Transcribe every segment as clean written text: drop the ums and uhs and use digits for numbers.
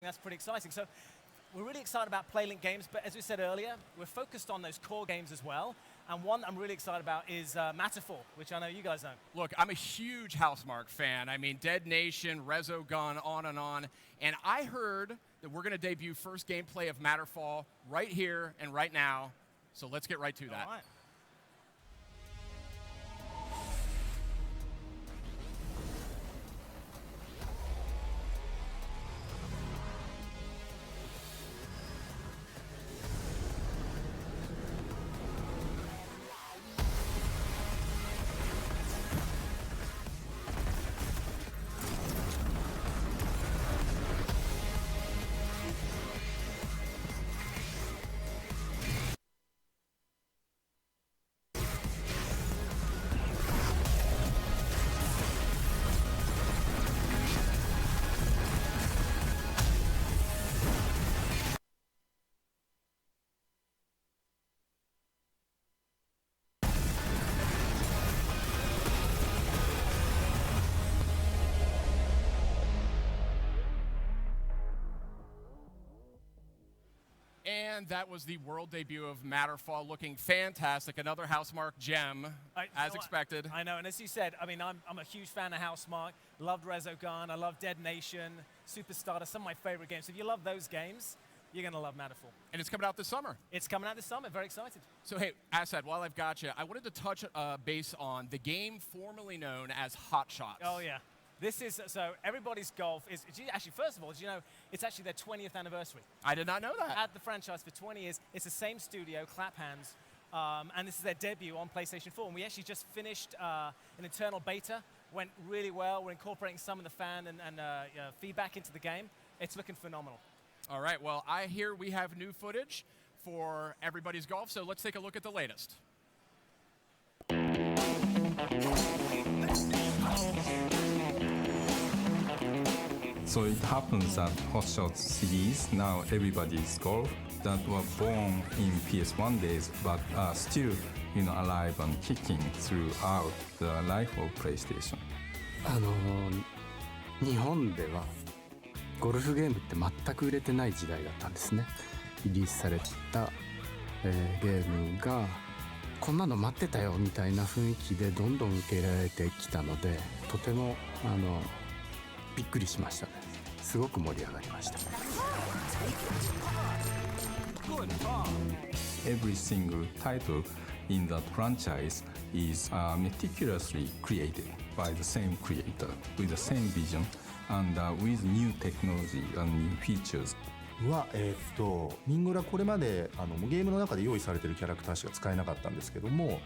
that's pretty exciting. So we're really excited about PlayLink games, but as we said earlier, we're focused on those core games as well. And one I'm really excited about is Matterfall, which I know you guys know. Look, I'm a huge Housemarque fan. I mean, Dead Nation, Resogun, on. And I heard that we're going to debut first gameplay of Matterfall right here and right now. So let's get right to that. All right. And that was the world debut of Matterfall, looking fantastic. Another Housemarque gem, as expected. I know, and as you said, I mean, I'm a huge fan of Housemarque. Loved Resogun, I love Dead Nation, Superstarter, some of my favorite games. So if you love those games, you're going to love Matterfall. And it's coming out this summer. It's coming out this summer. Very excited. So, hey, Asad, while I've got you, I wanted to touch base on the game formerly known as Hot Shots. Oh, yeah. This is, so Everybody's Golf is, actually, first of all, did you know, it's actually their 20th anniversary. I did not know that. At the franchise for 20 years. It's the same studio, Clap Hands, and this is their debut on PlayStation 4. And we actually just finished an internal beta. Went really well. We're incorporating some of the fan and feedback into the game. It's looking phenomenal. All right, well, I hear we have new footage for Everybody's Golf, so let's take a look at the latest. So it happens that Hot Shots series, now Everybody's Golf, that were born in PS1 days, but are still, alive and kicking throughout the life of PlayStation. 日本ではゴルフゲームって全く売れてない時代だったんですね。リリースされた、ゲームがこんなの待ってたよみたいな雰囲気でどんどん受け入れられてきたので、とてもびっくりしましたね。すごく盛り上がりました。Every single title in that franchise is meticulously created by the same creator with the same vision and with new technology and new features. ミンゴラこれまでゲームの中で用意されているキャラクターしか使えなかったんですけども、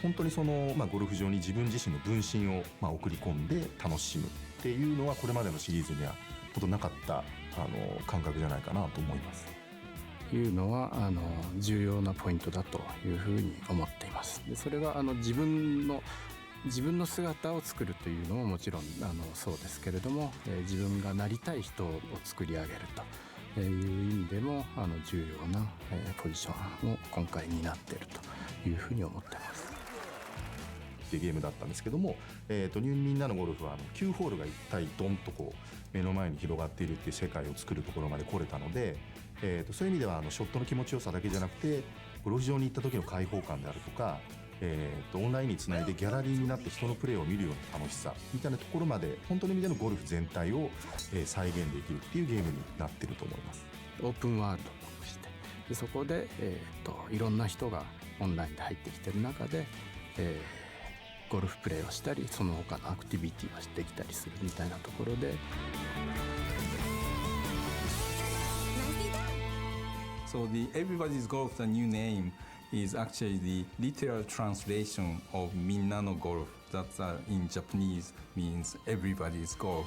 本当にその、ゴルフ場に自分自身の分身を、送り込んで楽しむっていうのはこれまでのシリーズにはほとなかった感覚じゃないかなと思います。いうのは重要なポイントだというふうに思っています。でそれは自分の姿を作るというのももちろんそうですけれども、自分がなりたい人を作り上げるという意味でも重要なポジションを今回担っているというふうに思っています。っていうゲームだったんですけども、みんなのゴルフは9ホールが一体ドンとこう目の前に広がっているっていう世界を作るところまで来れたので、そういう意味ではショットの気持ちよさだけじゃなくてゴルフ場に行った時の開放感であるとか、オンラインにつないでギャラリーになって人のプレーを見るような楽しさみたいなところまで本当の意味でのゴルフ全体を、再現できるっていうゲームになってると思います。オープンワールドとしてでそこで、いろんな人がオンラインで入ってきてる中で、ゴルフプレーをしたりその他のアクティビティをしてきたりするみたいなところで。So the Everybody's Golf, the new name, is actually the literal translation of Minna no Golf. That in Japanese means everybody's golf.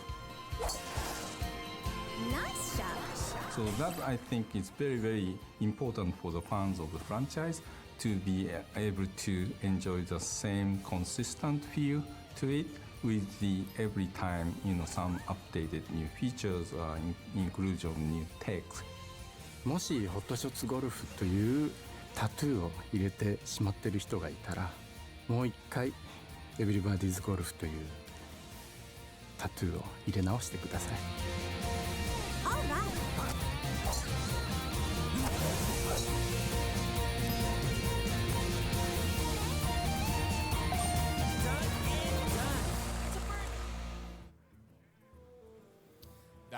Nice shot. So that I think is very, very important for the fans of the franchise to be able to enjoy the same consistent feel to it with the every time, some updated new features or inclusion of new text. もしホットショッツゴルフというタトゥーを入れてしまっている人がいたらもう一回エブリバディーズゴルフというタトゥーを入れ直してください。 All right.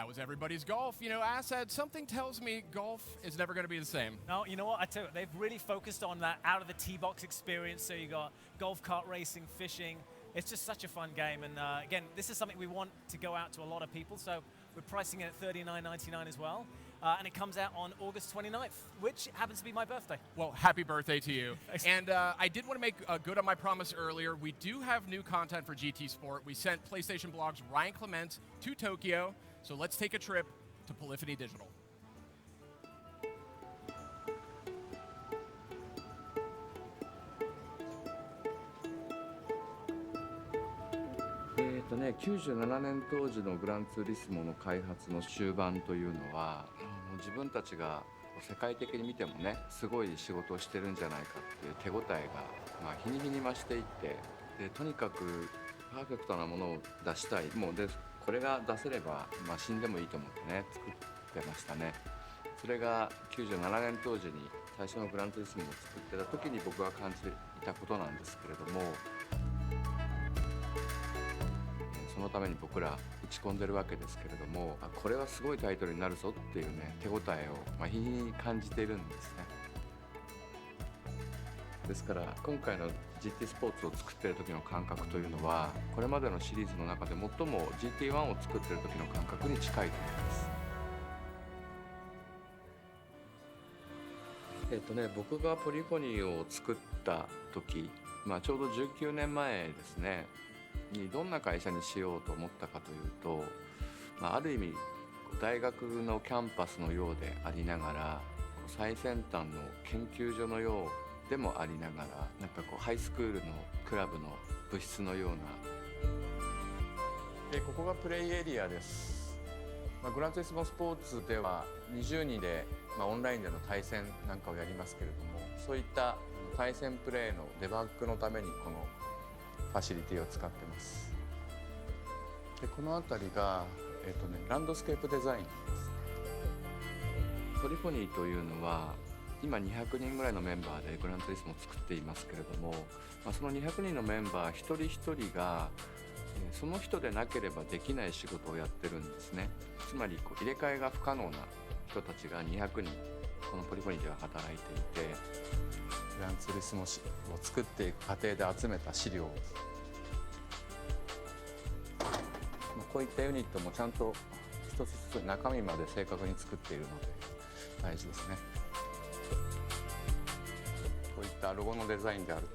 How was everybody's golf? You know, Asad, something tells me golf is never going to be the same. No, you know what? I tell you, they've really focused on that out of the tee box experience. So you got golf cart racing, fishing. It's just such a fun game. And again, this is something we want to go out to a lot of people. So we're pricing it at $39.99 as well. And it comes out on August 29th, which happens to be my birthday. Well, happy birthday to you. Thanks. And I did want to make good on my promise earlier. We do have new content for GT Sport. We sent PlayStation Blog's Ryan Clement to Tokyo. So let's take a trip to Polyphony Digital.97年当時のグランツーリスモの開発の終盤というのは自分たちが世界的に見てもねすごい仕事をしてるんじゃないかっていう手応えが日に日に増していってでとにかくパーフェクトなものを出したいもうでこれが出せれば、死んでもいいと思ってね作ってましたね。それが97年当時に最初のグランツーリスモを作ってた時に僕が感じていたことなんですけれどもそのために僕ら打ち込んでるわけですけれどもこれはすごいタイトルになるぞっていうね手応えを日々感じているんですね。ですから今回の GT スポーツを作っている時の感覚というのはこれまでのシリーズの中で最も GT1 を作っている時の感覚に近いと思います。僕がポリフォニーを作った時、ちょうど19年前ですねにどんな会社にしようと思ったかというと、ある意味大学のキャンパスのようでありながら最先端の研究所のようでもありながらなんかハイスクールのクラブの部室のようなここがプレイエリアです。グランツーリスモスポーツでは20人で、オンラインでの対戦なんかをやりますけれどもそういった対戦プレーのデバッグのためにこのファシリティを使ってます。でこの辺りが、ランドスケープデザインです。ポリフォニーというのは今200人ぐらいのメンバーでグランツーリスモを作っていますけれども、その200人のメンバー一人一人がその人でなければできない仕事をやってるんですね。つまり入れ替えが不可能な人たちが200人このポリフォニーでは働いていてグランツーリスモを作っていく過程で集めた資料こういったユニットもちゃんと一つ一つ中身まで正確に作っているので大事ですね。こういったロゴのデザインである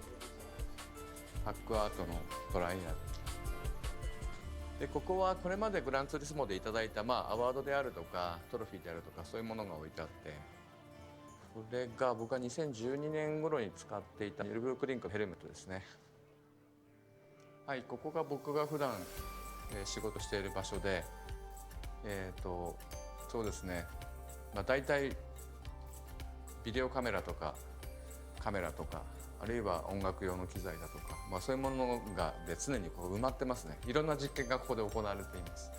パックアートのトライアルでここはこれまでグランツーリスモでいただいた、アワードであるとかトロフィーであるとかそういうものが置いてあってこれが僕が2012年頃に使っていたユルブルクリンクヘルメットですね。はい、ここが僕が普段仕事している場所でそうですね、大体ビデオカメラとかあるいは音楽用の機材だとか、そういうものがで常に埋まってますね。いろんな実験がここで行われています。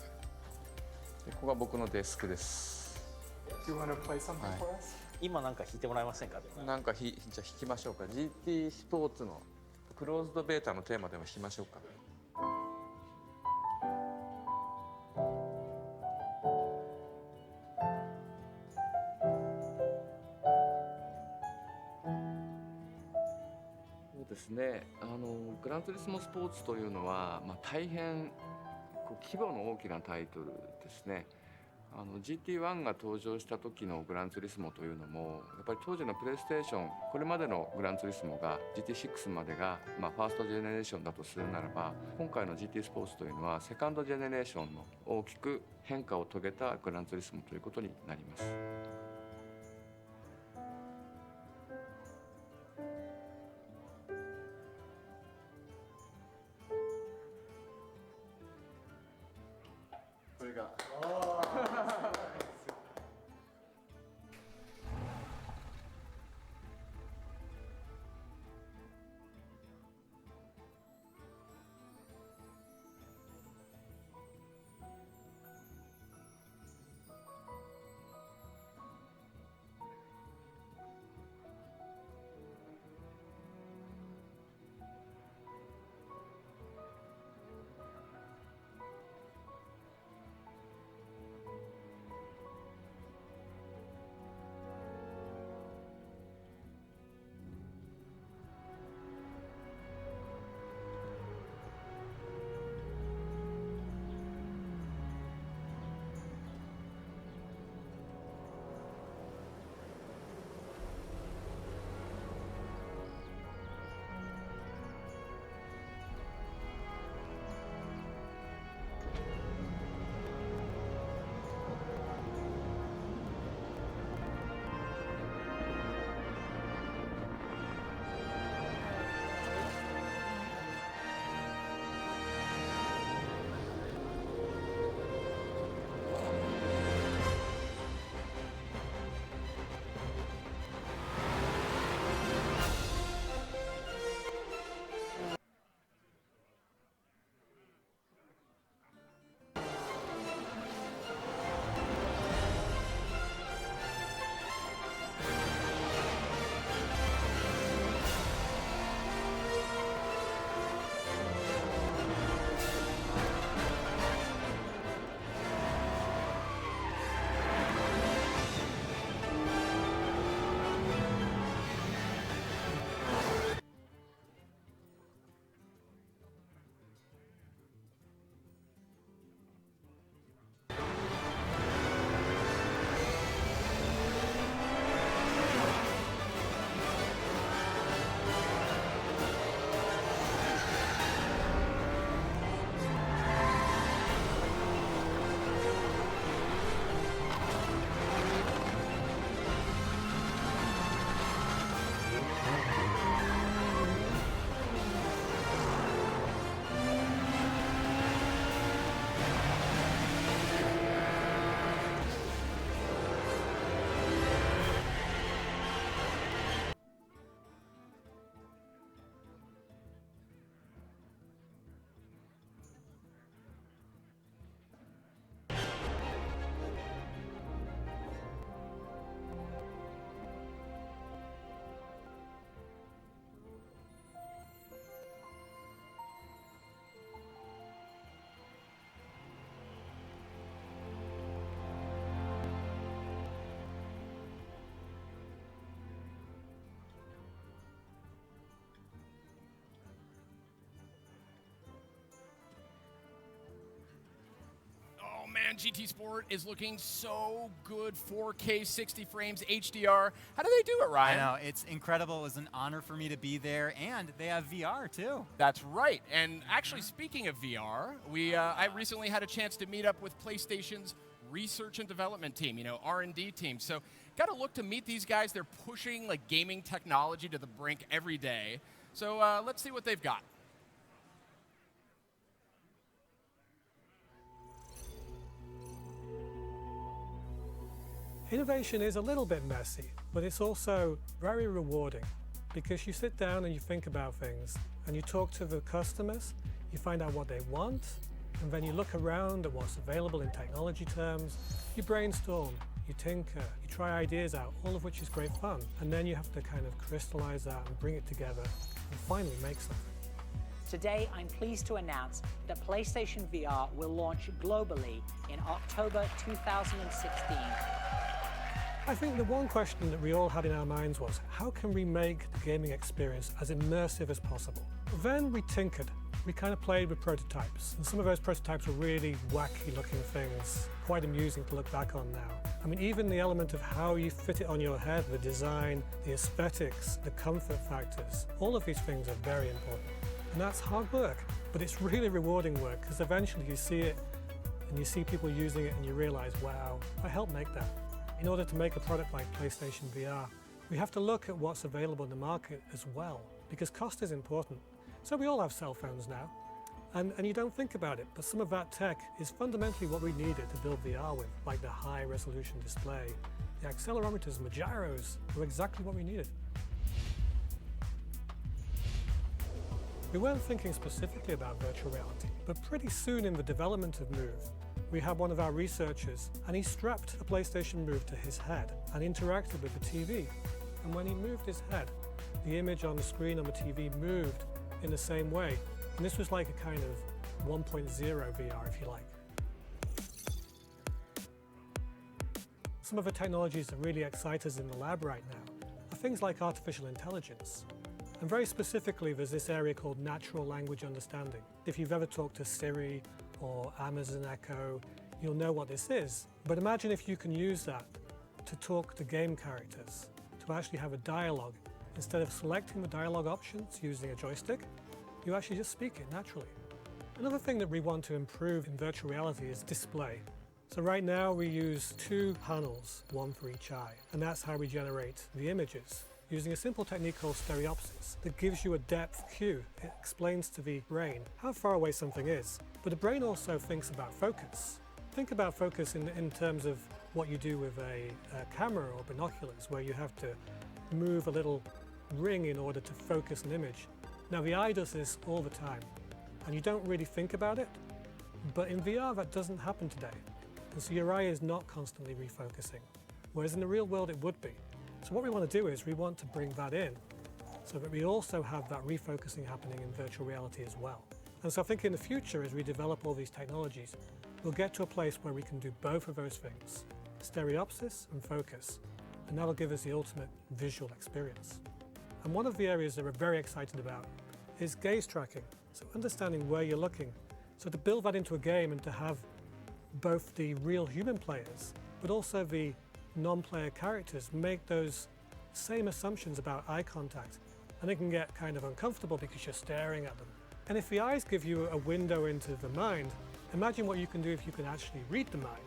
でここが僕のデスクです。今なんか弾いてもらえませんか？なんかじゃあ弾きましょうか。GT スポーツのクローズドベータのテーマでも弾きましょうか。そうですね。グランツーリスモスポーツというのは、大変規模の大きなタイトルですね。GT1 が登場した時のグランツーリスモというのもやっぱり当時のプレイステーションこれまでのグランツーリスモが GT6 までが、ファーストジェネレーションだとするならば今回の GT スポーツというのはセカンドジェネレーションの大きく変化を遂げたグランツーリスモということになります。これが and GT Sport is looking so good. 4K, 60 frames, HDR. How do they do it, Ryan? I know, it's incredible. It was an honor for me to be there, and they have VR too. That's right. And actually, speaking of VR, I recently had a chance to meet up with PlayStation's research and development team, R&D team. So got to look to meet these guys. They're pushing like gaming technology to the brink every day. So let's see what they've got. Innovation is a little bit messy, but it's also very rewarding because you sit down and you think about things and you talk to the customers, you find out what they want, and then you look around at what's available in technology terms, you brainstorm, you tinker, you try ideas out, all of which is great fun. And then you have to kind of crystallize that and bring it together and finally make something. Today, I'm pleased to announce that PlayStation VR will launch globally in October 2016. I think the one question that we all had in our minds was, how can we make the gaming experience as immersive as possible? Then we tinkered. We kind of played with prototypes, and some of those prototypes were really wacky looking things, quite amusing to look back on now. I mean, even the element of how you fit it on your head, the design, the aesthetics, the comfort factors, all of these things are very important. And that's hard work, but it's really rewarding work because eventually you see it and you see people using it and you realize, wow, I helped make that. In order to make a product like PlayStation VR, we have to look at what's available in the market as well, because cost is important. So we all have cell phones now, and you don't think about it, but some of that tech is fundamentally what we needed to build VR with, like the high resolution display. The accelerometers and the gyros were exactly what we needed. We weren't thinking specifically about virtual reality, but pretty soon in the development of Move, we had one of our researchers, and he strapped a PlayStation Move to his head and interacted with the TV. And when he moved his head, the image on the screen on the TV moved in the same way. And this was like a kind of 1.0 VR, if you like. Some of the technologies that really excite us in the lab right now are things like artificial intelligence. And very specifically, there's this area called natural language understanding. If you've ever talked to Siri or Amazon Echo, you'll know what this is. But imagine if you can use that to talk to game characters, to actually have a dialogue. Instead of selecting the dialogue options using a joystick, you actually just speak it naturally. Another thing that we want to improve in virtual reality is display. So right now we use 2 panels, one for each eye, and that's how we generate the images, using a simple technique called stereopsis that gives you a depth cue. It explains to the brain how far away something is. But the brain also thinks about focus. Think about focus in terms of what you do with a camera or binoculars, where you have to move a little ring in order to focus an image. Now the eye does this all the time, and you don't really think about it, but in VR that doesn't happen today. And so your eye is not constantly refocusing, whereas in the real world it would be. So what we want to do is we want to bring that in so that we also have that refocusing happening in virtual reality as well. And so I think in the future, as we develop all these technologies, we'll get to a place where we can do both of those things, stereopsis and focus, and that'll give us the ultimate visual experience. And one of the areas that we're very excited about is gaze tracking, so understanding where you're looking. So to build that into a game and to have both the real human players, but also the non-player characters make those same assumptions about eye contact, and they can get kind of uncomfortable because you're staring at them. And if the eyes give you a window into the mind, imagine what you can do if you can actually read the mind.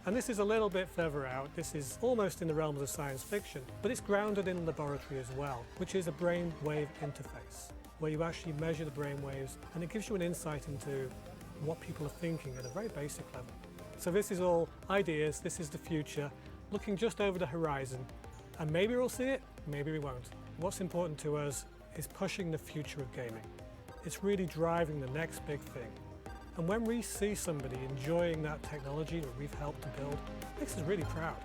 And this is a little bit further out. This is almost in the realms of science fiction, but it's grounded in laboratory as well, which is a brain-wave interface, where you actually measure the brain waves, and it gives you an insight into what people are thinking at a very basic level. So this is all ideas, this is the future, looking just over the horizon, and maybe we'll see it, maybe we won't. What's important to us is pushing the future of gaming. It's really driving the next big thing. And when we see somebody enjoying that technology that we've helped to build, it makes us really proud.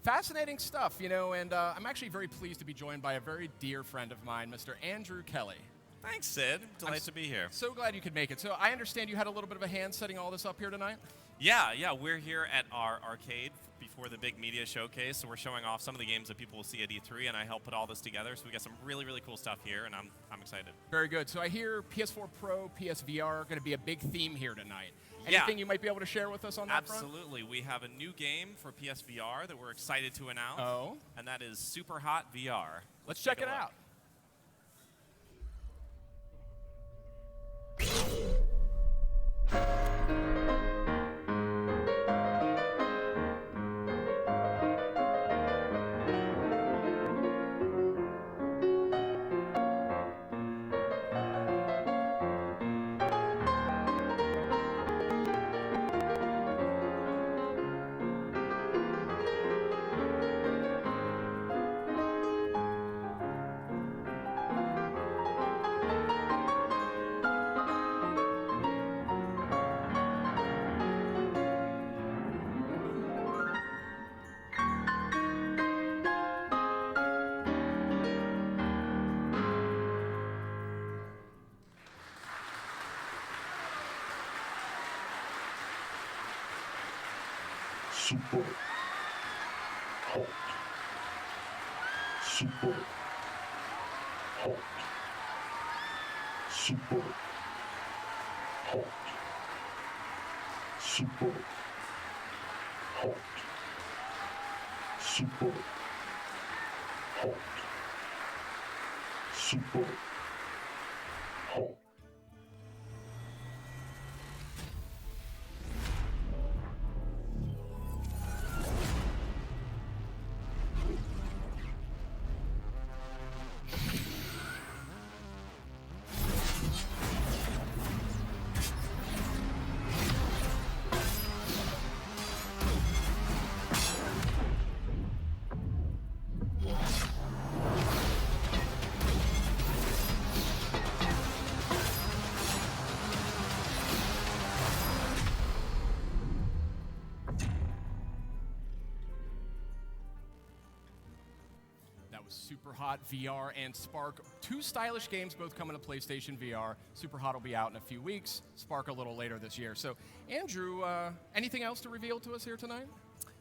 Fascinating stuff, and I'm actually very pleased to be joined by a very dear friend of mine, Mr. Andrew Kelly. Thanks, Sid. Delighted to be here. So glad you could make it. So I understand you had a little bit of a hand setting all this up here tonight? Yeah, we're here at our arcade for the big media showcase. So we're showing off some of the games that people will see at E3, and I help put all this together. So we got some really, really cool stuff here, and I'm excited. Very good. So I hear PS4 Pro, PSVR are going to be a big theme here tonight. Yeah. Anything you might be able to share with us on that front? Absolutely. We have a new game for PSVR that we're excited to announce. Oh. And that is Super Hot VR. Let's check it out. Super hot. Super hot. Super hot. Super hot. Super hot. Super hot. Super Hot VR and Spark, two stylish games both coming to PlayStation VR. Super Hot will be out in a few weeks, Spark a little later this year. So, Andrew, anything else to reveal to us here tonight?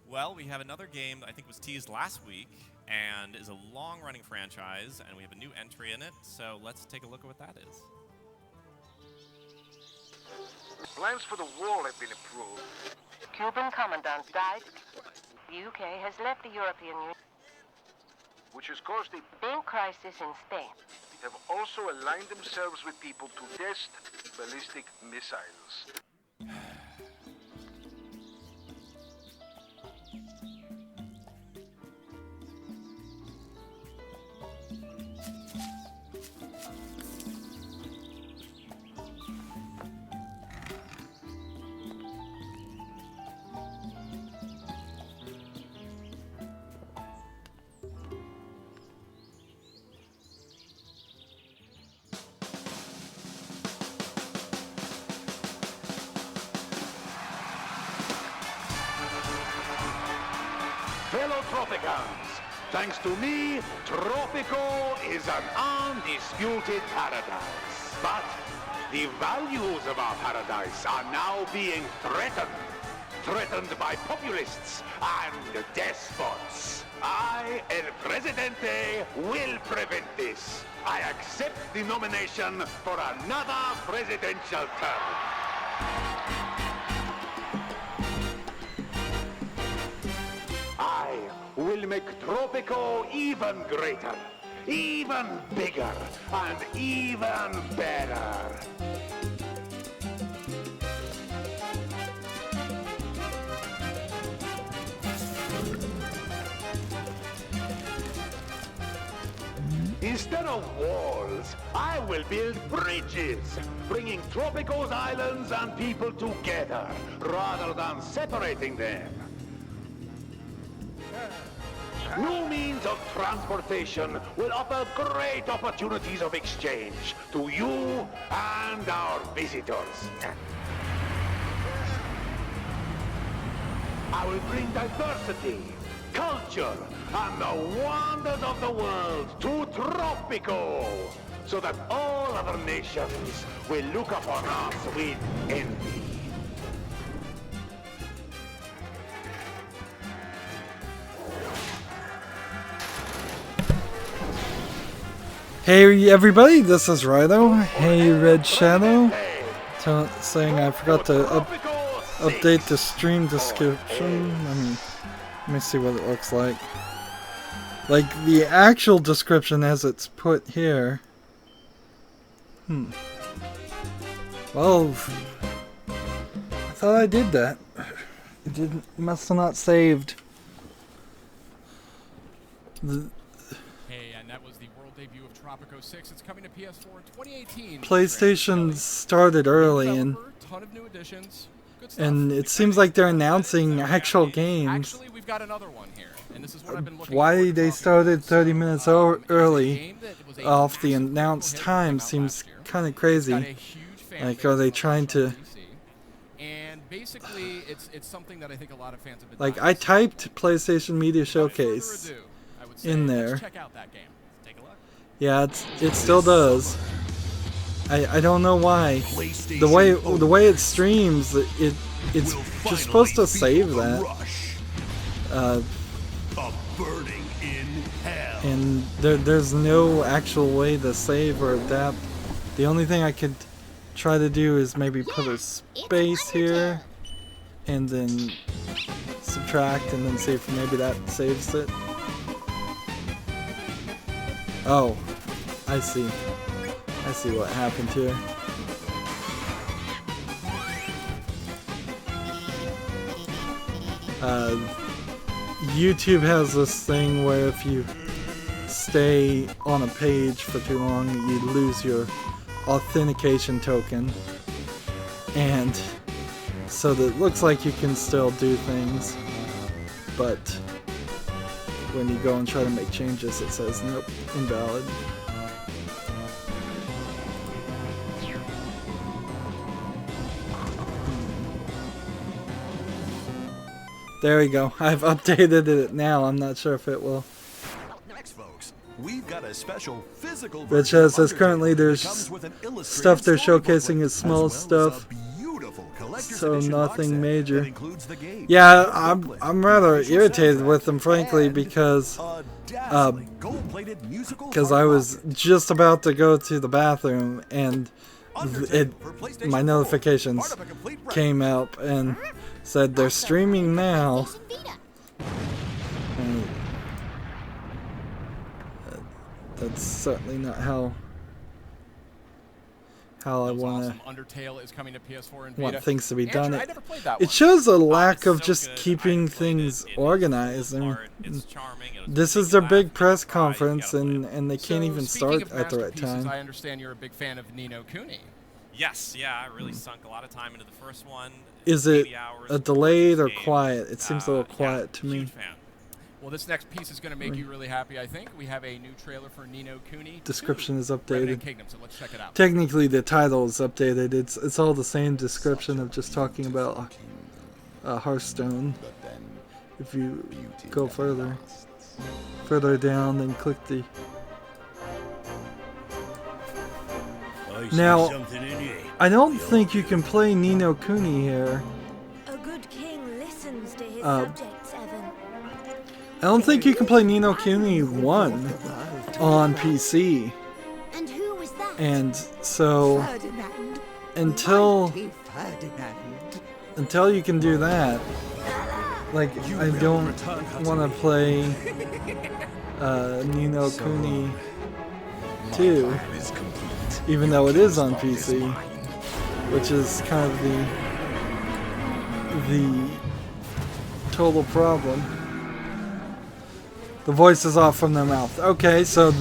Well, we have another game that I think was teased last week and is a long-running franchise, and we have a new entry in it. So let's take a look at what that is. Plans for the wall have been approved. Cuban commandant died. The UK has left the European Union, Which has caused a big crisis in Spain. have also aligned themselves with people to test ballistic missiles. Fellow Tropicans, thanks to me, Tropico is an undisputed paradise. But the values of our paradise are now being threatened. Threatened by populists and despots. I, El Presidente, will prevent this. I accept the nomination for another presidential term. I will make Tropico even greater, even bigger, and even better. Instead of walls, I will build bridges, bringing Tropico's islands and people together, rather than separating them. New means of transportation will offer great opportunities of exchange to you and our visitors. I will bring diversity, culture, and the wonders of the world to Tropico, so that all other nations will look upon us with envy. Hey everybody, this is Rydo. Hey Red Shadow. Saying I forgot to update the stream description. Let me see what it looks like. Like the actual description as it's put here. Well, I thought I did that. It didn't. Must have not saved. Tropico 6. It's coming to PS4 in 2018. PlayStation started early, and it seems like they're announcing actual games. Actually, we've got another one here, and this is what I've been looking Why they started 30 minutes early off the announced time seems kind of crazy. Like, are they trying to? And basically, it's something that I think a lot of fans have been. Like, I typed PlayStation Media Showcase in there. Check out that game. Yeah, it still does. I don't know why. The way it streams, it's just supposed to save that. And there's no actual way to save or adapt. The only thing I could try to do is maybe put a space here, and then subtract, and then see if maybe that saves it. Oh, I see. I see what happened here. YouTube has this thing where if you stay on a page for too long, you lose your authentication token. And so that it looks like you can still do things, but when you go and try to make changes, it says nope, invalid. There we go. I've updated it now. I'm not sure if it will. Next, folks, we've got a special physical Which says currently there's stuff they're showcasing is small stuff, so nothing major. Yeah, I'm rather irritated with them, frankly, because I was just about to go to the bathroom and my notifications came up and said they're streaming now. And that's certainly not how I want things to be done. It shows a lack of just keeping things organized. I mean, this is their big press conference, and they can't even start at the right time. I understand you're a big fan of Ni no Kuni. Yes, yeah, I really sunk a lot of time into the first one. Is it a delayed or quiet? It seems a little quiet to me. Well, this next piece is going to make you really happy, I think. We have a new trailer for Ni no Kuni. Description is updated. Kingdom, so let's check it out. Technically, the title is updated. It's all the same description of just talking about Hearthstone. If you go further down, then click the. Now, I don't think you can play Ni no Kuni here. A good king listens to his subjects, Evan. I don't think you can play Ni no Kuni 1 on PC. And who was that? And so, until you can do that, like, I don't want to play Ni no Kuni 2, even though it is on PC, which is kind of the total problem. The voice is off from their mouth. Okay, so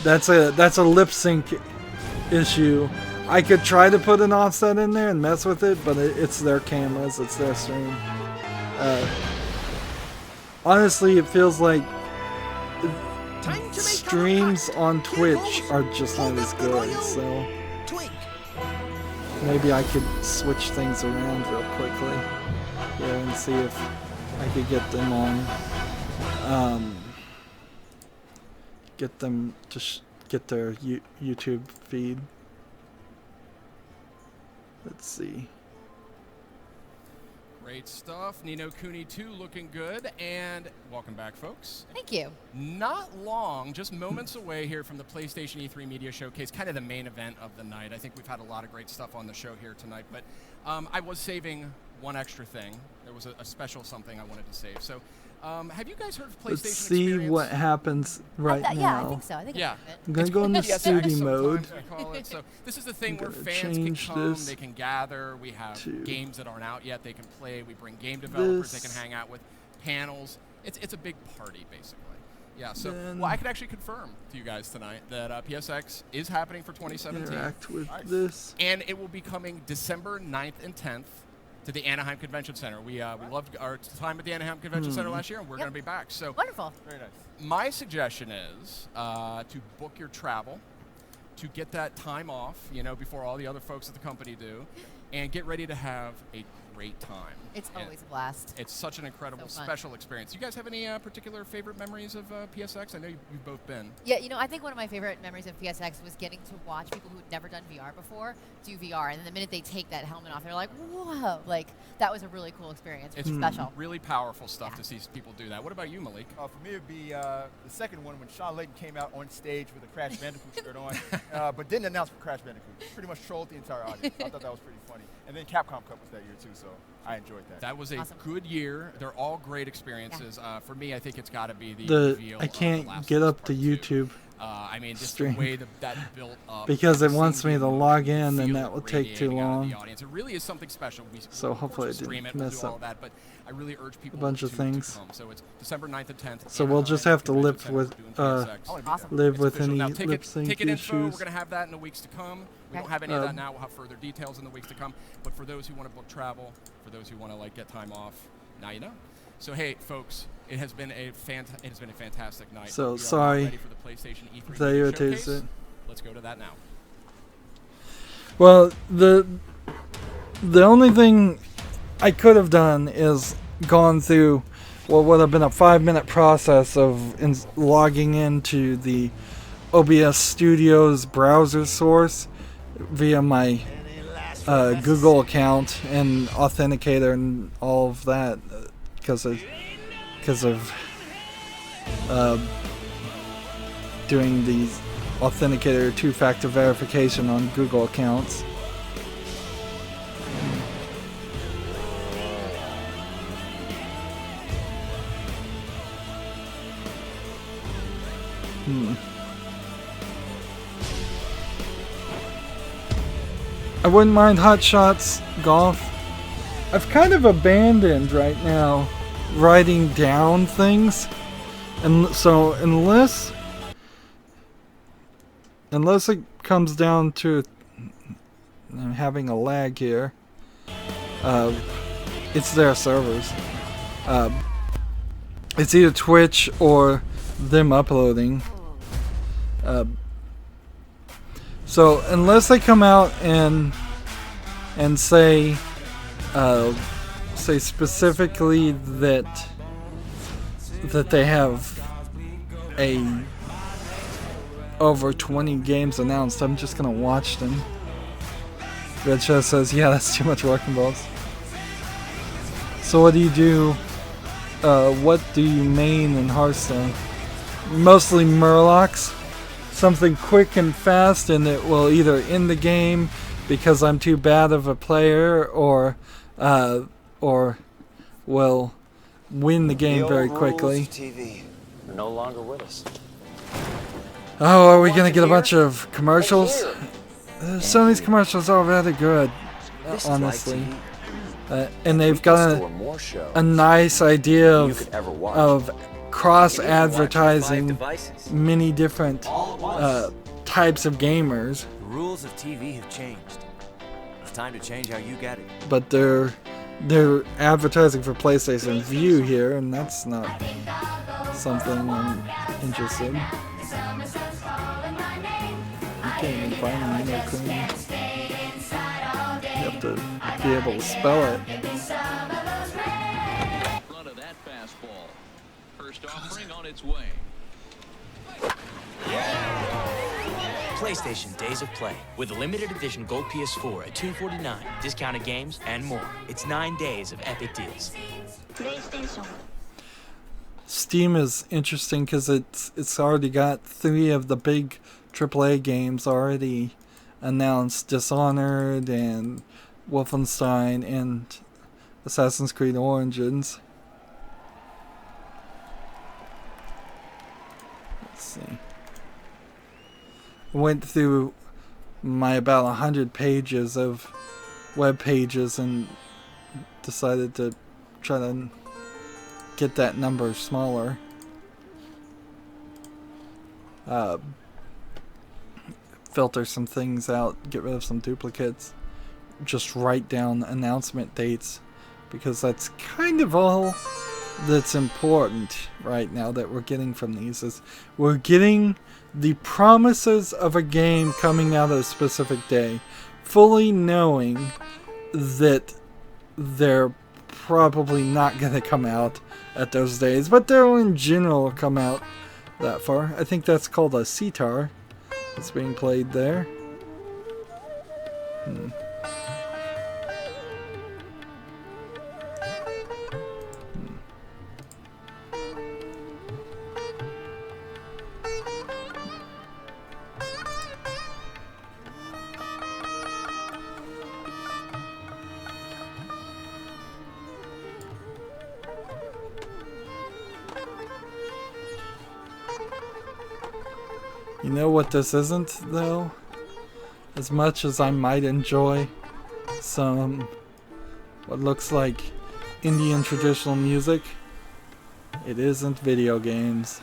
that's a lip sync issue. I could try to put an offset in there and mess with it, but it's their cameras, it's their stream. Honestly, it feels like streams on Twitch are just not as good, so maybe I could switch things around real quickly here and see if I could get them on, get them to get their YouTube feed. Great stuff. Nino Kuni 2 looking good. And welcome back, folks. Thank you. Not long, just moments away here from the PlayStation E3 Media Showcase, kind of the main event of the night. I think we've had a lot of great stuff on the show here tonight, but I was saving one extra thing. There was a special something I wanted to save. So have you guys heard of PlayStation Let's see Experience? what happens right now. Yeah, I think so. I think Yeah. I'm going to go into PSX studio sometimes mode. we call it. So this is the thing I'm where gonna fans can change come, this they can gather. We have to games that aren't out yet they can play. We bring game developers they this. can hang out with, panels. It's a big party, basically. Yeah, so, Then well, I can actually confirm to you guys tonight that PSX is happening for 2017. interact with this. And it will be coming December 9th and 10th to the Anaheim Convention Center. We loved our time at the Anaheim Convention Center last year, and we're going to be back. So wonderful. Very nice. my suggestion is to book your travel, to get that time off, before all the other folks at the company do, and get ready to have a great time. It's always a blast. It's such an incredible, So fun. special experience. You guys have any particular favorite memories of PSX? I know you've both been. Yeah, I think one of my favorite memories of PSX was getting to watch people who'd never done VR before do VR, and then the minute they take that helmet off, they're like, whoa, like, that was a really cool experience. It's Really special. really powerful stuff to see people do that. What about you, Malik? For me, it'd be the second one when Sean Layton came out on stage with a Crash Bandicoot shirt on, but didn't announce for Crash Bandicoot. Pretty much trolled the entire audience. I thought that was pretty funny. And then Capcom Cup was that year too, so I enjoyed that. That was a good year. They're all great experiences. For me, I think it's got to be the reveal I of The can't Last get of Us up to Part 2. YouTube I mean, just stream the way that built up. because it seeing wants me the to log in, feel and that will take too radiating out of long. the audience. It really is something special. So hopefully I we'll stream didn't it, we'll mess do all up that, but I really urge people a bunch of to things. come. So it's December 9th and 10th. So we'll just have to live with live with any Now, lip sync ticket info, we're issues. going to have that in the weeks to come. We don't have any of that now. We'll have further details in the weeks to come. But for those who want to book travel, for those who want to get time off, now you know. So hey, folks, it has been a fantastic night. So We are sorry ready for the PlayStation E3 if that Media irritates Showcase. it. Let's go to that now. Well, the only thing I could have done is gone through what would have been a 5-minute process of logging into the OBS Studios browser source via my Google account and authenticator and all of that because of doing the authenticator 2-factor verification on Google accounts. I wouldn't mind Hot Shots Golf. I've kind of abandoned right now writing down things, and so unless it comes down to having a lag here, it's their servers. It's either Twitch or them uploading. So unless they come out and say specifically that they have over 20 games announced, I'm just gonna watch them. Red Show says, yeah, that's too much work involved. So what do you do? What do you main in Hearthstone? Mostly Murlocs. Something quick and fast, and it will either end the game because I'm too bad of a player, or will win the game very quickly. TV are no longer with us. Oh, are we gonna get a bunch of commercials? Some of these commercials are rather good, honestly. And they've got a nice idea of cross-advertising many different types of gamers. The rules of TV have changed. It's time to change how you get it. But they're advertising for PlayStation View here, and that's not something I'm interested in. You can't even find Nino Kuni. You have to be able to spell it. Front of that fastball. First offering on its way. PlayStation Days of Play with a limited edition gold PS4 at $249, discounted games, and more. It's 9 days of epic deals. PlayStation. Steam is interesting because it's already got 3 of the big AAA games already announced: Dishonored and Wolfenstein and Assassin's Creed Origins. Let's see. I went through my about 100 pages of web pages and decided to try to get that number smaller. Filter some things out, get rid of some duplicates, just write down announcement dates, because that's kind of all that's important right now that we're getting from these. Is we're getting the promises of a game coming out of a specific day, fully knowing that they're probably not going to come out at those days, but they'll in general come out that far. I think that's called a sitar. It's being played there. You know what this isn't, though? As much as I might enjoy some what looks like Indian traditional music, it isn't video games.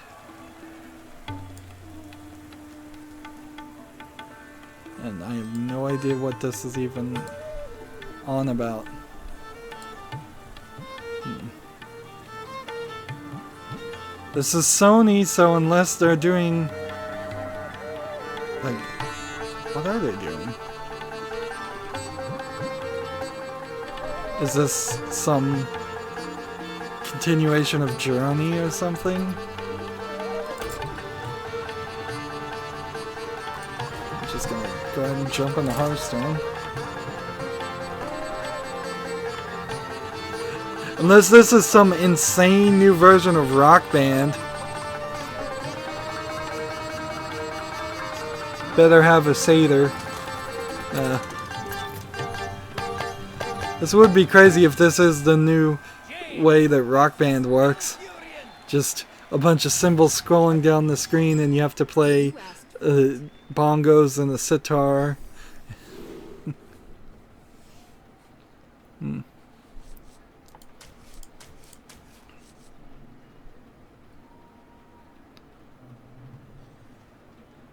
And I have no idea what this is even on about. This is Sony, so unless they're doing... like, what are they doing? Is this some continuation of Journey or something? I'm just gonna go ahead and jump into Hearthstone. Unless this is some insane new version of Rock Band. Better have a satyr. This would be crazy if this is the new way that Rock Band works. Just a bunch of symbols scrolling down the screen and you have to play bongos and a sitar.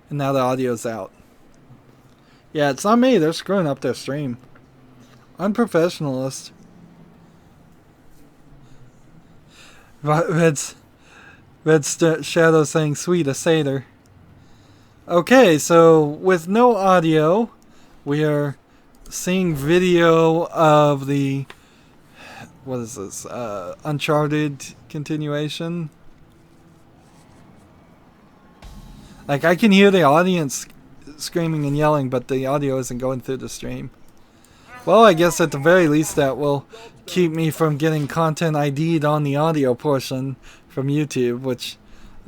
And now the audio's out. Yeah, it's not me. They're screwing up their stream. Unprofessionalist. Red Shadow saying, sweet, a satyr. Okay, so with no audio, we are seeing video of the... what is this? Uncharted continuation. Like, I can hear the audience screaming and yelling, but the audio isn't going through the stream. Well, I guess at the very least that will keep me from getting content ID'd on the audio portion from YouTube, which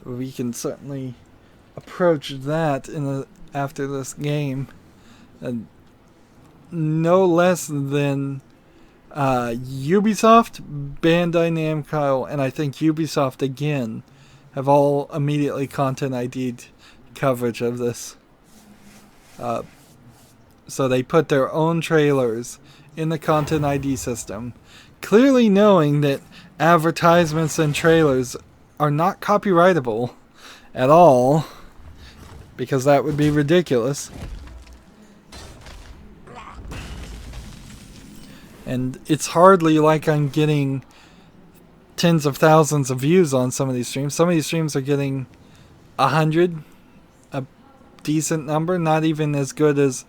we can certainly approach that after this game. And no less than Ubisoft, Bandai Namco, and I think Ubisoft again have all immediately content ID'd coverage of this. So they put their own trailers in the content ID system, clearly knowing that advertisements and trailers are not copyrightable at all, because that would be ridiculous. And it's hardly like I'm getting tens of thousands of views on some of these streams. Some of these streams are getting 100, a decent number, not even as good as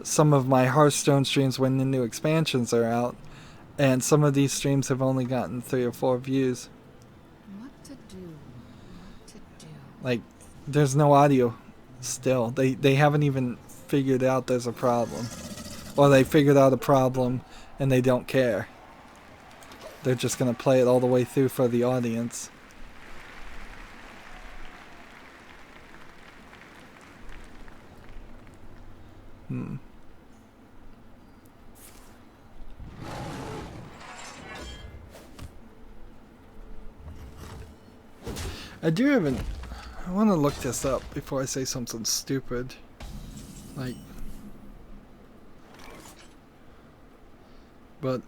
some of my Hearthstone streams when the new expansions are out. And some of these streams have only gotten 3 or 4 views. What to do? Like, there's no audio Still, they haven't even figured out there's a problem. Or they figured out a problem and they don't care. They're just going to play it all the way through for the audience. I want to look this up before I say something stupid. Like, but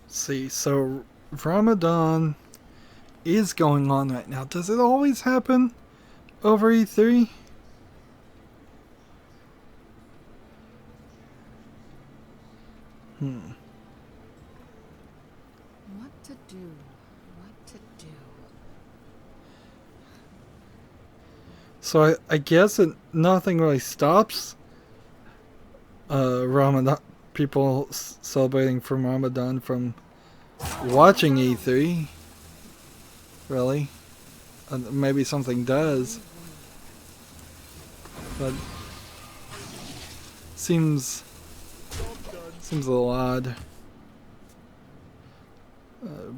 see, so Ramadan is going on right now. Does it always happen over E3? What to do? What to do? So I guess nothing really stops Ramadan, people celebrating from Ramadan from watching E3. Really? Maybe something does. But seems a little odd.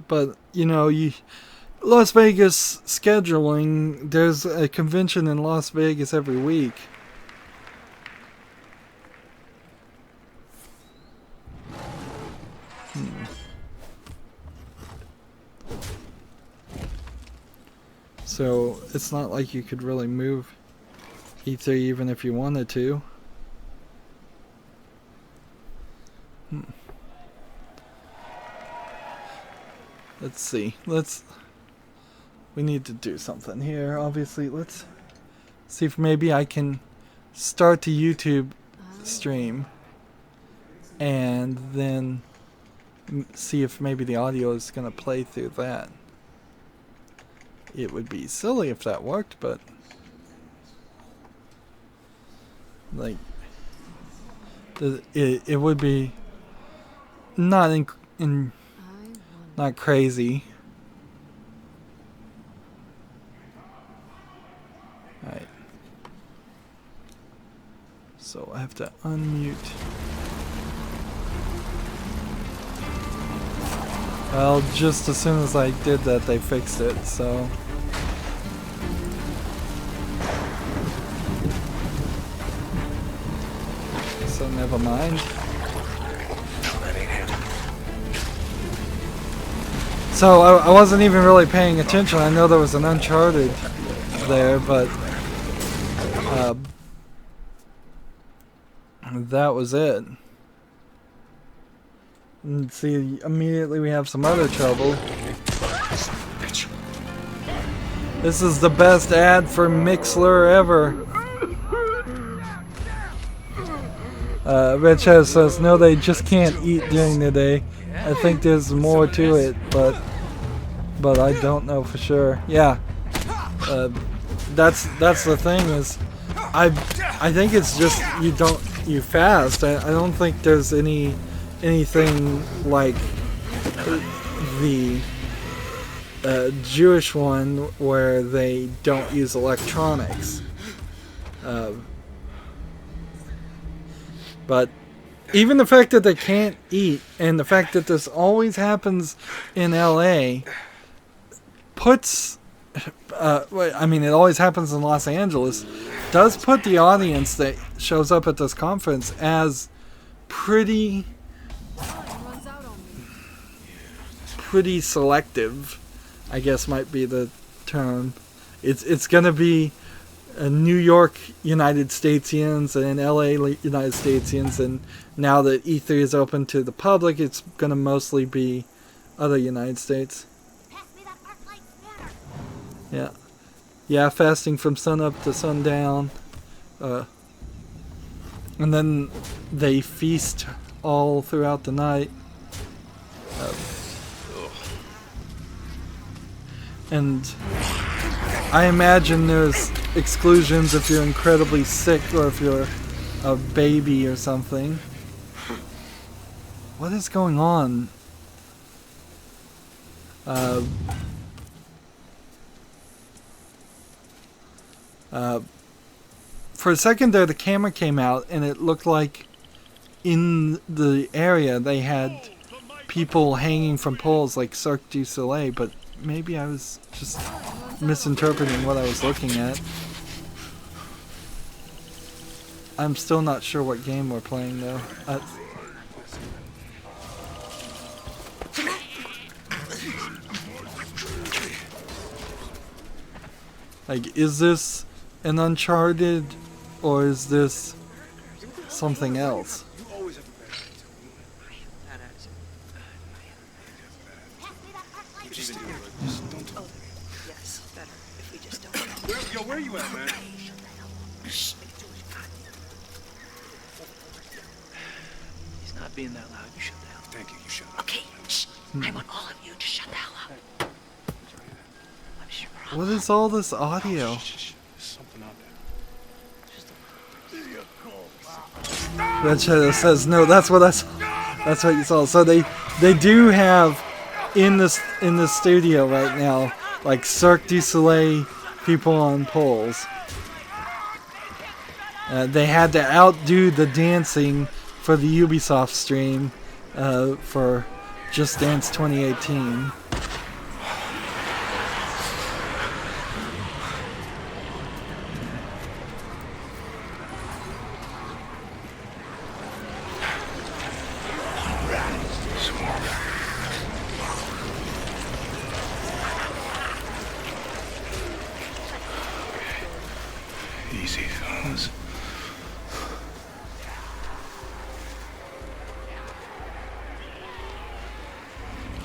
But you know, Las Vegas scheduling, there's a convention in Las Vegas every week. So it's not like you could really move E3 even if you wanted to. Let's see. We need to do something here. Obviously, let's see if maybe I can start a YouTube stream and then see if maybe the audio is going to play through that. It would be silly if that worked, but like it would be not not crazy. Alright. So I have to unmute. Well, just as soon as I did that, they fixed it, so. So never mind. So I wasn't even really paying attention. I know there was an Uncharted there, but that was it. And see, immediately we have some other trouble. This is the best ad for Mixler ever. Red Shadow says, no, they just can't eat during the day. I think there's more to it, but I don't know for sure. Yeah, that's the thing is, I think it's just you fast. I don't think there's anything like the Jewish one where they don't use electronics. But even the fact that they can't eat and the fact that this always happens in LA puts, I mean, it always happens in Los Angeles, does put the audience that shows up at this conference as pretty selective, I guess might be the term. It's going to be New York United Statesians and LA United Statesians, and now that E3 is open to the public, it's going to mostly be other United States. Yeah, fasting from sun up to sundown, and then they feast all throughout the night. And I imagine there's exclusions if you're incredibly sick or if you're a baby or something. What is going on? For a second there, the camera came out and it looked like in the area they had people hanging from poles like Cirque du Soleil, but maybe I was just misinterpreting what I was looking at. I'm still not sure what game we're playing though. Like, is this an Uncharted or is this something else? Yo, where you at, man? He's not being that loud. You shut the hell up. Thank you. You shut up. Okay, shh. I want all of you to shut the hell up. I'm sure we're all What is all this audio? Something out Red Shadow says no. That's what I saw. That's what you saw. So they do have in this studio right now like Cirque du Soleil people on poles. They had to outdo the dancing for the Ubisoft stream for Just Dance 2018. Easy, fellas.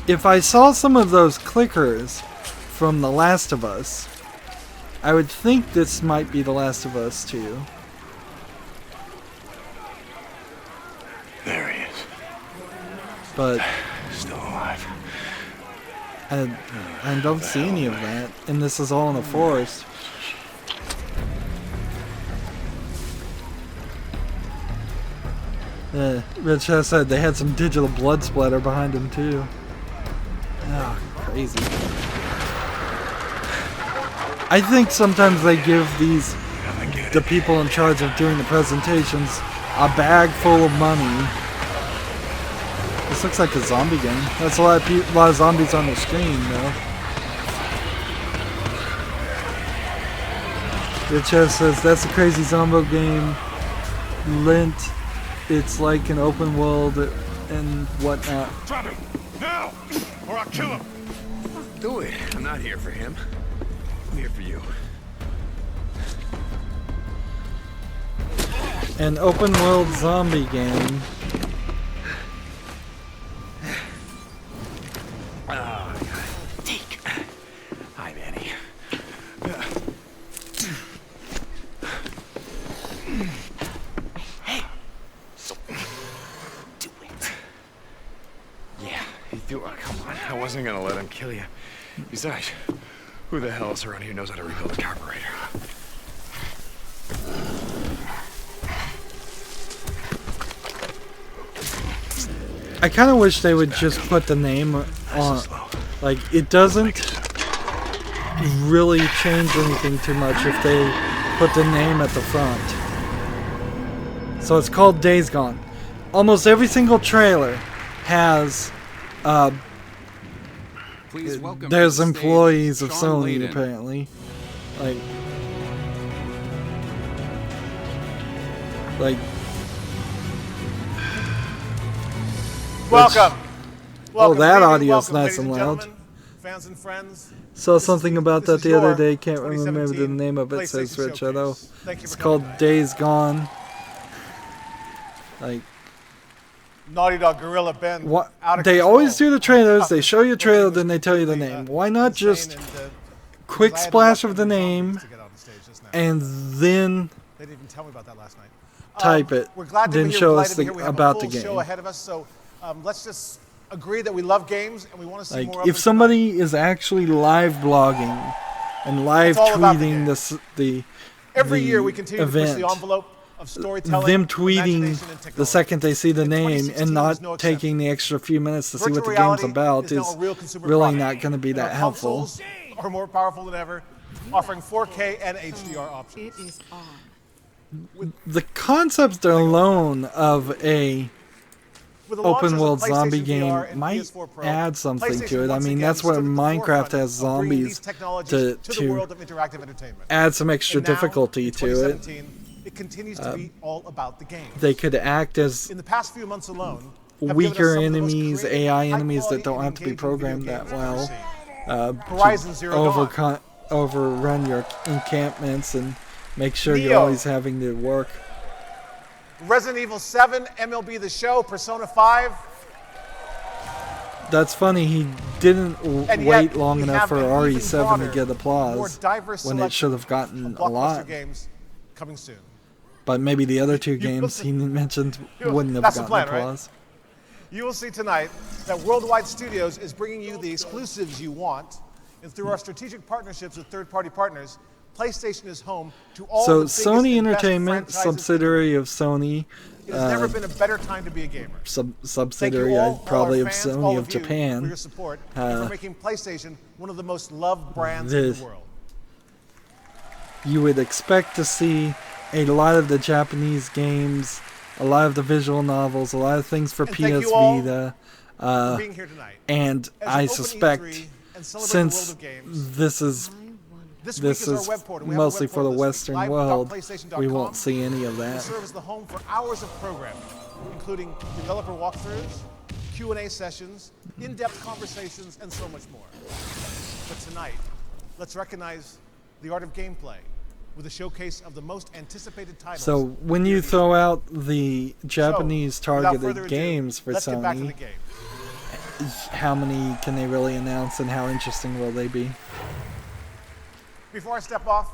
If I saw some of those clickers from The Last of Us, I would think this might be The Last of Us 2. There he is. But Still alive. I don't see any of that, and this is all in a forest. Red Shadow said they had some digital blood splatter behind him too. Ah, crazy. I think sometimes they give the people in charge of doing the presentations a bag full of money. This looks like a zombie game. That's a lot of zombies on the screen though. Red Shadow says that's a crazy zombie game. Lint. It's like an open world and whatnot. Drop him! Now! Or I'll kill him! Do it. I'm not here for him. I'm here for you. An open world zombie game. Oh, Deke. Hi, Manny. Hey! Do it. Yeah, he threw. Oh, come on. I wasn't gonna let him kill you. Besides, who the hell else around here knows how to rebuild a carburetor? I kind of wish they would just put the name on. Like, it doesn't really change anything too much if they put the name at the front. So it's called Days Gone. Almost every single trailer has there's employees of Sony apparently. Like Welcome. Oh, that Welcome, audio's welcome, nice and ladies loud. gentlemen, fans and friends. Saw something about that the other day. Can't remember the 2017 name of it. Says PlayStation Red Shadow. Thank you It's for called coming. Days Gone. Like Naughty Dog Gorilla Ben. what? Out of They control. always do the trailers. They show you a trailer, then they tell you the name. Why not just quick splash of the name and then They didn't even tell me about that last night. type it, We're glad to then be here. show We're us delighted to be here. We have about a the full game. show ahead of us, so let's just agree that we love games and we want to see Like more of if them. somebody is actually live blogging and live all about the tweeting the Every the year we continue event. to push the envelope of storytelling, Them tweeting imagination, and the technology. second they see the And name 2016 and not was no exception. taking the extra few minutes to see what Virtual the game's reality about is now is a real consumer really product. not going to be And that our helpful. consoles are more powerful than ever, offering 4K and HDR options. It is on. The concept alone of a With the open launches world of zombie PlayStation game VR and might PS4 Pro, add something PlayStation to it. I once mean, again that's what stood at the Minecraft forefront has of bringing these zombies technologies to the to world of interactive entertainment. add some extra And now, difficulty in to it. 2017, it continues to be all about the game. They could act as In the past few months alone, have given us weaker some of the most enemies, creative, AI enemies high-quality, that don't and have to be engaging video programmed that games we've well. seen. Horizon Zero Dawn. Overrun your encampments and make sure you're Neo. always having to work. Resident Evil 7, MLB The Show, Persona 5. That's funny, he didn't And wait yet, long we enough have for an even RE7 to broader, get more applause diverse when it should have gotten of a lot. blockbuster games coming soon. But maybe the other two games he mentioned wouldn't have That's the gotten plan, right? applause. You will see tonight that Worldwide Studios is bringing you the exclusives you want, and through our strategic partnerships with third-party partners, PlayStation is home to all So the biggest Sony and best Entertainment, franchises. subsidiary of Sony, It has never been a better time to be a gamer. subsidiary Thank you all probably our of fans, Sony all of you, Japan. for your support and for making PlayStation one of the most loved brands in the world. You would expect to see a lot of the Japanese games, a lot of the visual novels, a lot of things for And thank PS you all Vita, for being here tonight. and As I we open suspect E3 and celebrate the since world of games, this is This week is our web portal. We have a mostly web for the portal this week, Western world, live.playstation.com. we won't see any of We that. serve as the home for hours of programming, including developer walkthroughs, Q&A sessions, in-depth conversations, and so much more. But tonight, let's recognize the art of gameplay with a showcase of the most anticipated titles. So when you throw out the Japanese without further targeted ado, games for let's get back to the Sony, game. how many can they really announce and how interesting will they be? Before I step off,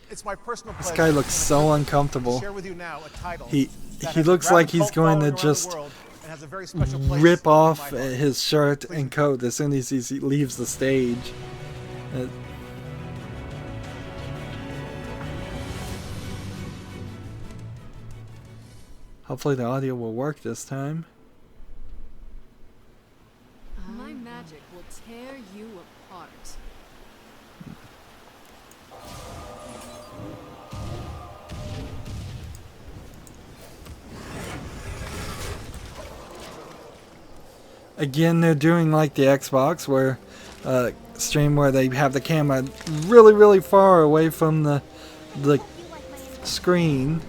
it's my personal This pleasure guy looks so uncomfortable. to share with you now a title He that he has a looks like rabid he's cult going to following around the just world and has a very special place rip in off my heart. his shirt and coat as soon as he leaves the stage. Hopefully the audio will work this time. My magic will tear you apart. Again, they're doing like the Xbox where stream where they have the camera really, really far away from the screen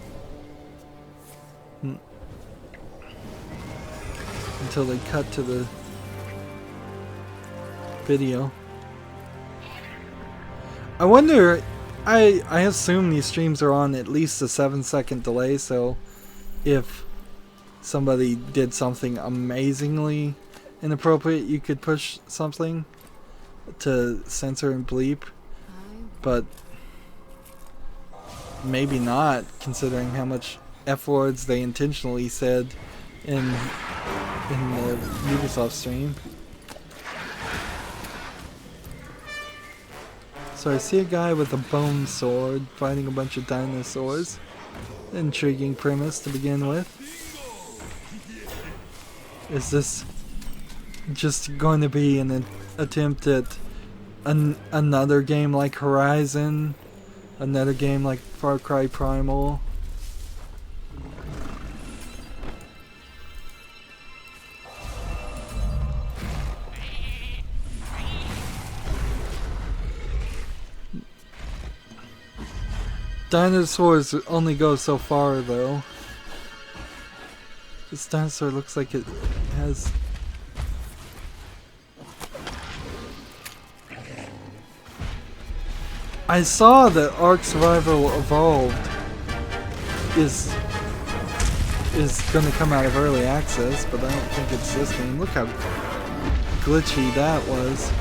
until they cut to the video. I wonder, I assume these streams are on at least a 7-second delay, so if somebody did something amazingly inappropriate, you could push something to censor and bleep, but maybe not, considering how much F-words they intentionally said in the Ubisoft stream. So I see a guy with a bone sword fighting a bunch of dinosaurs. Intriguing premise to begin with. Is this just going to be an attempt at another game like Horizon? Another game like Far Cry Primal? Dinosaurs only go so far, though. This dinosaur looks like it has... I saw that Ark Survival Evolved is going to come out of early access, but I don't think it's this game. Look how glitchy that was.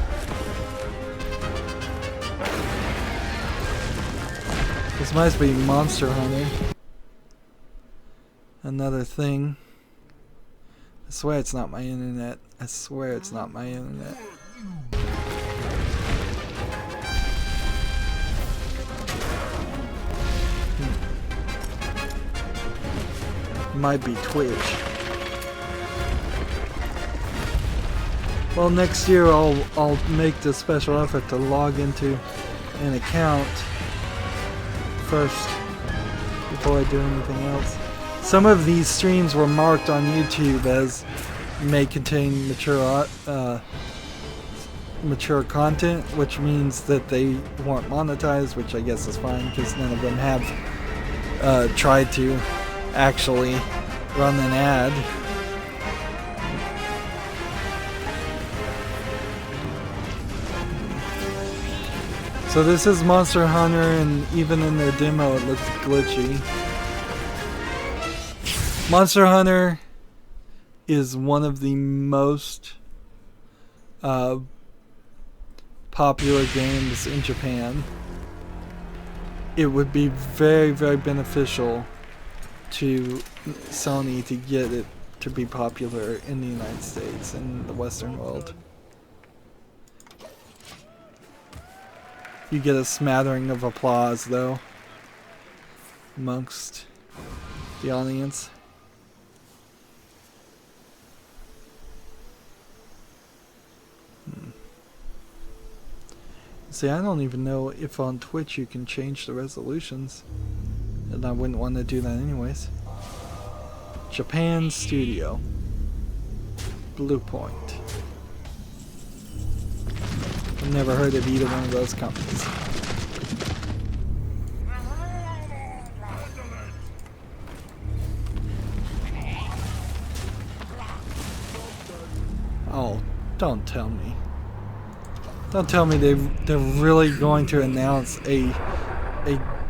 This must be Monster Hunter. Another thing. I swear it's not my internet. I swear it's not my internet. might be Twitch. Well, next year I'll make the special effort to log into an account first before I do anything else. Some of these streams were marked on YouTube as may contain mature content, which means that they weren't monetized, which I guess is fine because none of them have tried to actually run an ad. So this is Monster Hunter, and even in their demo it looked glitchy. Monster Hunter is one of the most popular games in Japan. It would be very, very beneficial to Sony to get it to be popular in the United States and the Western world. You get a smattering of applause, though, amongst the audience. See, I don't even know if on Twitch you can change the resolutions, and I wouldn't want to do that anyways. Japan Studio. Blue Point. I've never heard of either one of those companies. Oh, don't tell me. Don't tell me they're really going to announce a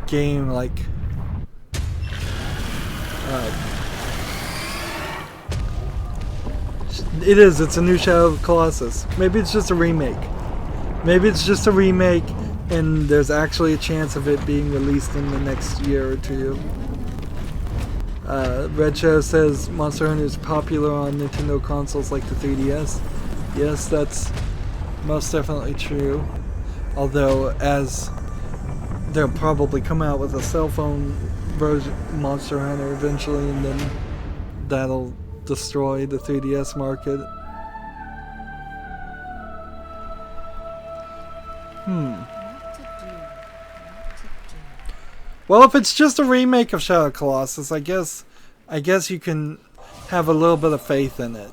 game like it's a new Shadow of the Colossus. Maybe it's just a remake. Maybe it's just a remake and there's actually a chance of it being released in the next year or two. Red Shadow says Monster Hunter is popular on Nintendo consoles like the 3DS. Yes, that's most definitely true. Although, as they'll probably come out with a cell phone version Monster Hunter eventually, and then that'll destroy the 3DS market. Well, if it's just a remake of Shadow of the Colossus, I guess you can have a little bit of faith in it.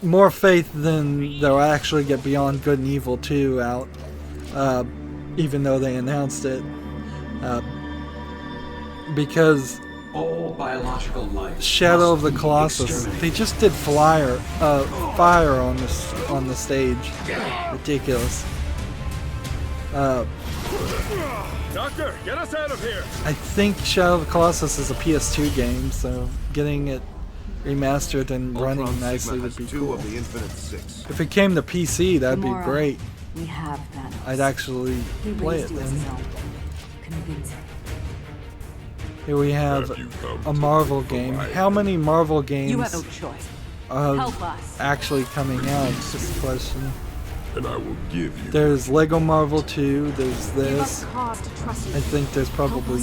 More faith than they'll actually get Beyond Good and Evil 2 out, even though they announced it. Because all biological life Shadow of the Colossus, they just did fire on the stage. Ridiculous. Doctor, get us out of here! I think Shadow of the Colossus is a PS2 game, so getting it remastered and running nicely would be cool. If it came to PC, that'd be great. We have that. I'd actually play it then. Here we have a Marvel game. How many Marvel games are actually coming out? It's just a question. And I will give you. There's Lego Marvel 2, there's this. I think there's probably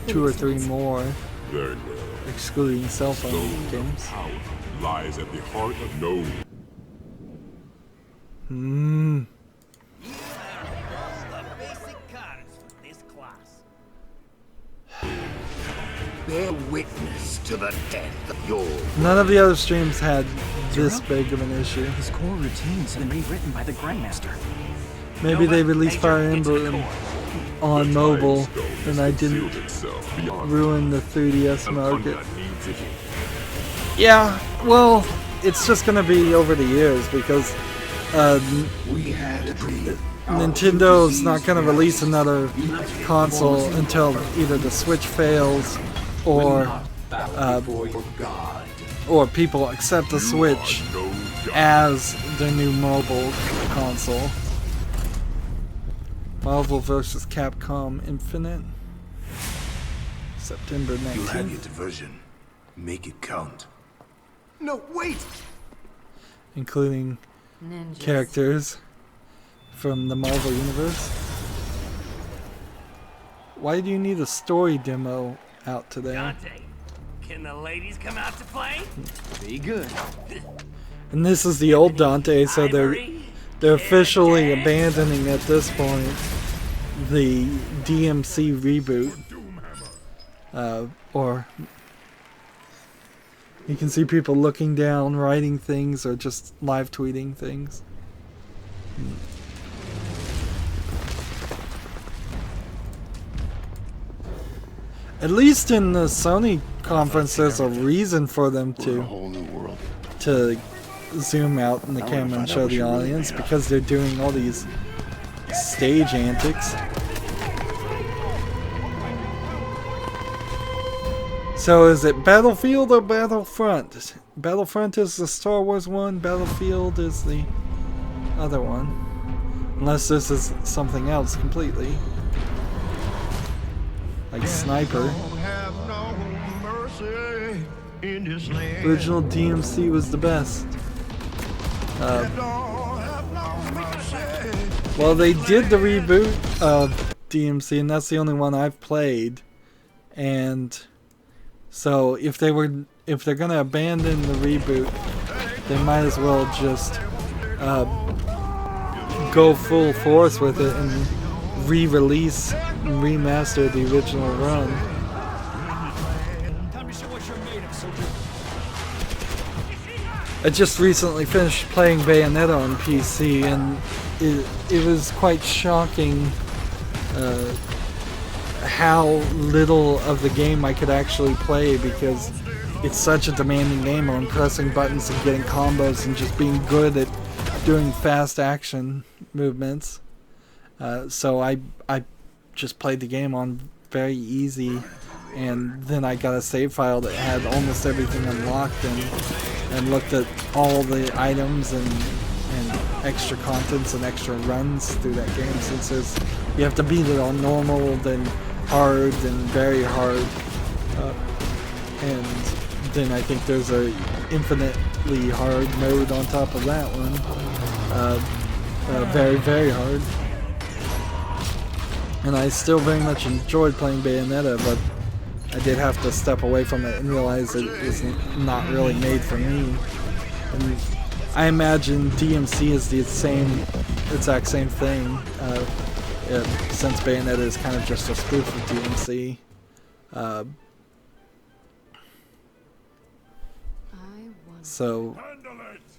2 or 3 more. Very well. Excluding cell phone games. Power lies at the heart of no. Bear witness to the death of your. None of the other streams had this big of an issue. His core routines have been rewritten by the Grandmaster. Maybe they released Fire Emblem on mobile and I didn't ruin the 3DS market. Yeah, well, it's just gonna be over the years because Nintendo's not gonna release another console until either the Switch fails or people accept the Switch as their new mobile console. Marvel vs. Capcom Infinite, September 19th. You have your diversion. Make it count. No, wait! Including Ninjas. Characters from the Marvel Universe. Why do you need a story demo out today? Can the ladies come out to play? Be good. And this is the old Dante, so they're officially abandoning at this point the DMC reboot. Or you can see people looking down, writing things, or just live tweeting things. At least in the Sony conference, there's a reason for them to zoom out in the camera and show the audience, because they're doing all these stage antics. So is it Battlefield or Battlefront? Battlefront is the Star Wars one, Battlefield is the other one. Unless this is something else completely. Like Sniper. Original DMC was the best. Well, they did the reboot of DMC, and that's the only one I've played. And so if they're gonna abandon the reboot, they might as well just go full force with it and re-release and remaster the original run. I just recently finished playing Bayonetta on PC, and it was quite shocking how little of the game I could actually play, because it's such a demanding game on pressing buttons and getting combos and just being good at doing fast action movements. So I just played the game on very easy, and then I got a save file that had almost everything unlocked, and looked at all the items and extra contents and extra runs through that game, since you have to beat it on normal, then hard, then very hard, and then I think there's a infinitely hard mode on top of that one. Very, very hard. And I still very much enjoyed playing Bayonetta, but I did have to step away from it and realize it was not really made for me. And I imagine DMC is the exact same thing, since Bayonetta is kind of just a spoof of DMC. So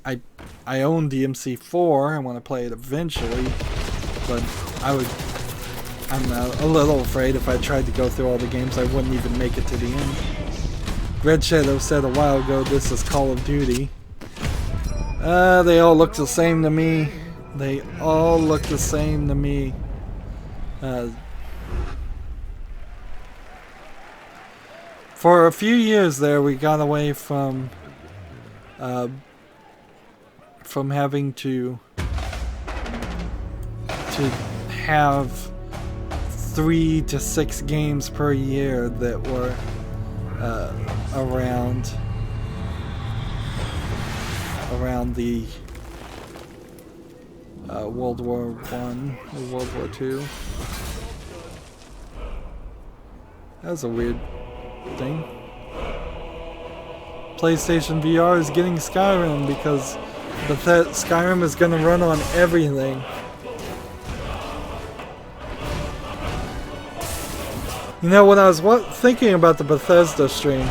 I own DMC 4. I want to play it eventually, but I'm a little afraid if I tried to go through all the games, I wouldn't even make it to the end. Red Shadow said a while ago this is Call of Duty. They all look the same to me. They all look the same to me. For a few years there, we got away from having to have 3 to 6 games per year that were around the World War I or World War II. That was a weird thing. PlayStation VR is getting Skyrim because Skyrim is going to run on everything. You know, when I was thinking about the Bethesda stream,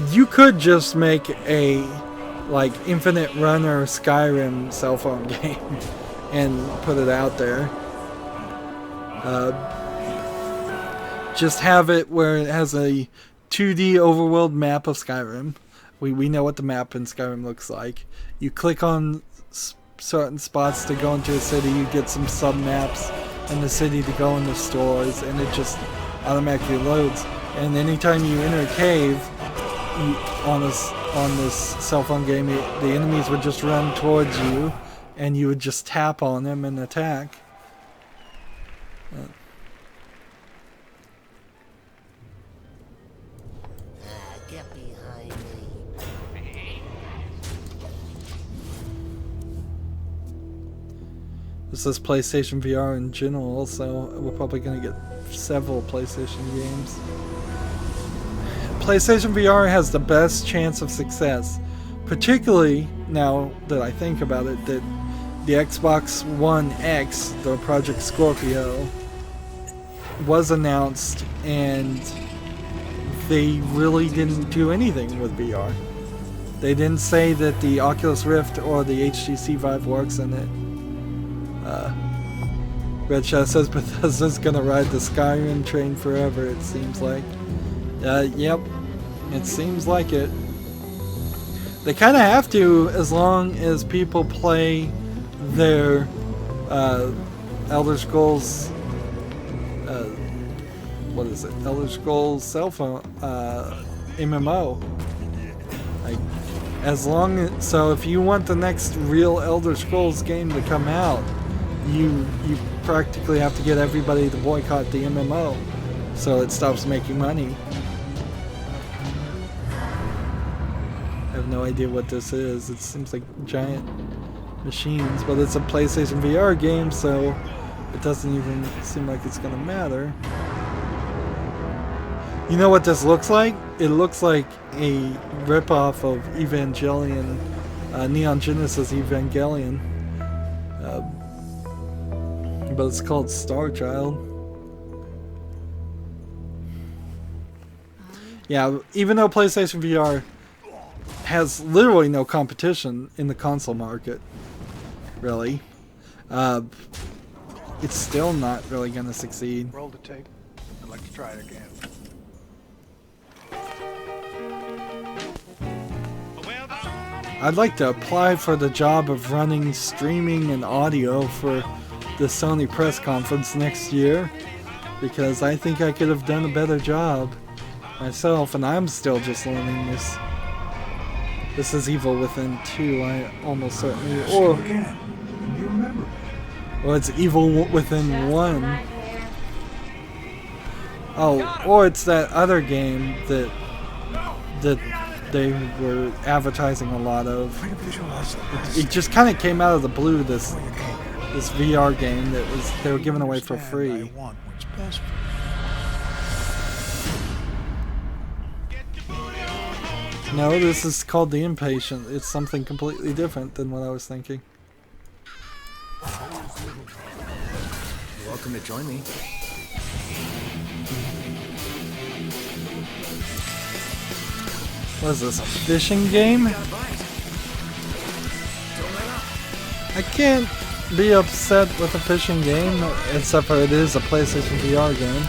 you could just make a Infinite Runner Skyrim cell phone game and put it out there. Just have it where it has a 2D overworld map of Skyrim. We know what the map in Skyrim looks like. You click on certain spots to go into a city, you get some sub-maps in the city to go into stores, and it just automatically loads. And anytime you enter a cave on this cell phone game, the enemies would just run towards you, and you would just tap on them and attack. Get behind me. This is PlayStation VR in general, so we're probably going to get several PlayStation games. PlayStation VR has the best chance of success, particularly now that I think about it, that the Xbox One X, the Project Scorpio, was announced and they really didn't do anything with VR. They didn't say that the Oculus Rift or the HTC Vive works in it. Red Shadow says Bethesda's gonna ride the Skyrim train forever, it seems like. Yep, it seems like it. They kind of have to, as long as people play their Elder Scrolls, what is it? Elder Scrolls cell phone MMO. Like, as long as, so if you want the next real Elder Scrolls game to come out, you practically have to get everybody to boycott the MMO, so it stops making money. I have no idea what this is. It seems like giant machines, but it's a PlayStation VR game, so it doesn't even seem like it's gonna matter. You know what this looks like? It looks like a ripoff of Evangelion, Neon Genesis Evangelion. But it's called Star Child. Yeah, even though PlayStation VR has literally no competition in the console market, really, it's still not really going to succeed. Roll the tape. I'd like to try it again. I'd like to apply for the job of running streaming and audio for the Sony press conference next year, because I think I could have done a better job myself, and I'm still just learning this. This is Evil Within 2, I almost certainly, or it's Evil Within 1. Oh, or it's that other game that they were advertising a lot of. It just kind of came out of the blue, this VR game that they were giving away for free. No, this is called The Impatient. It's something completely different than what I was thinking. You're welcome to join me. What is this, a fishing game? I can't be upset with a fishing game, except for it is a PlayStation VR game.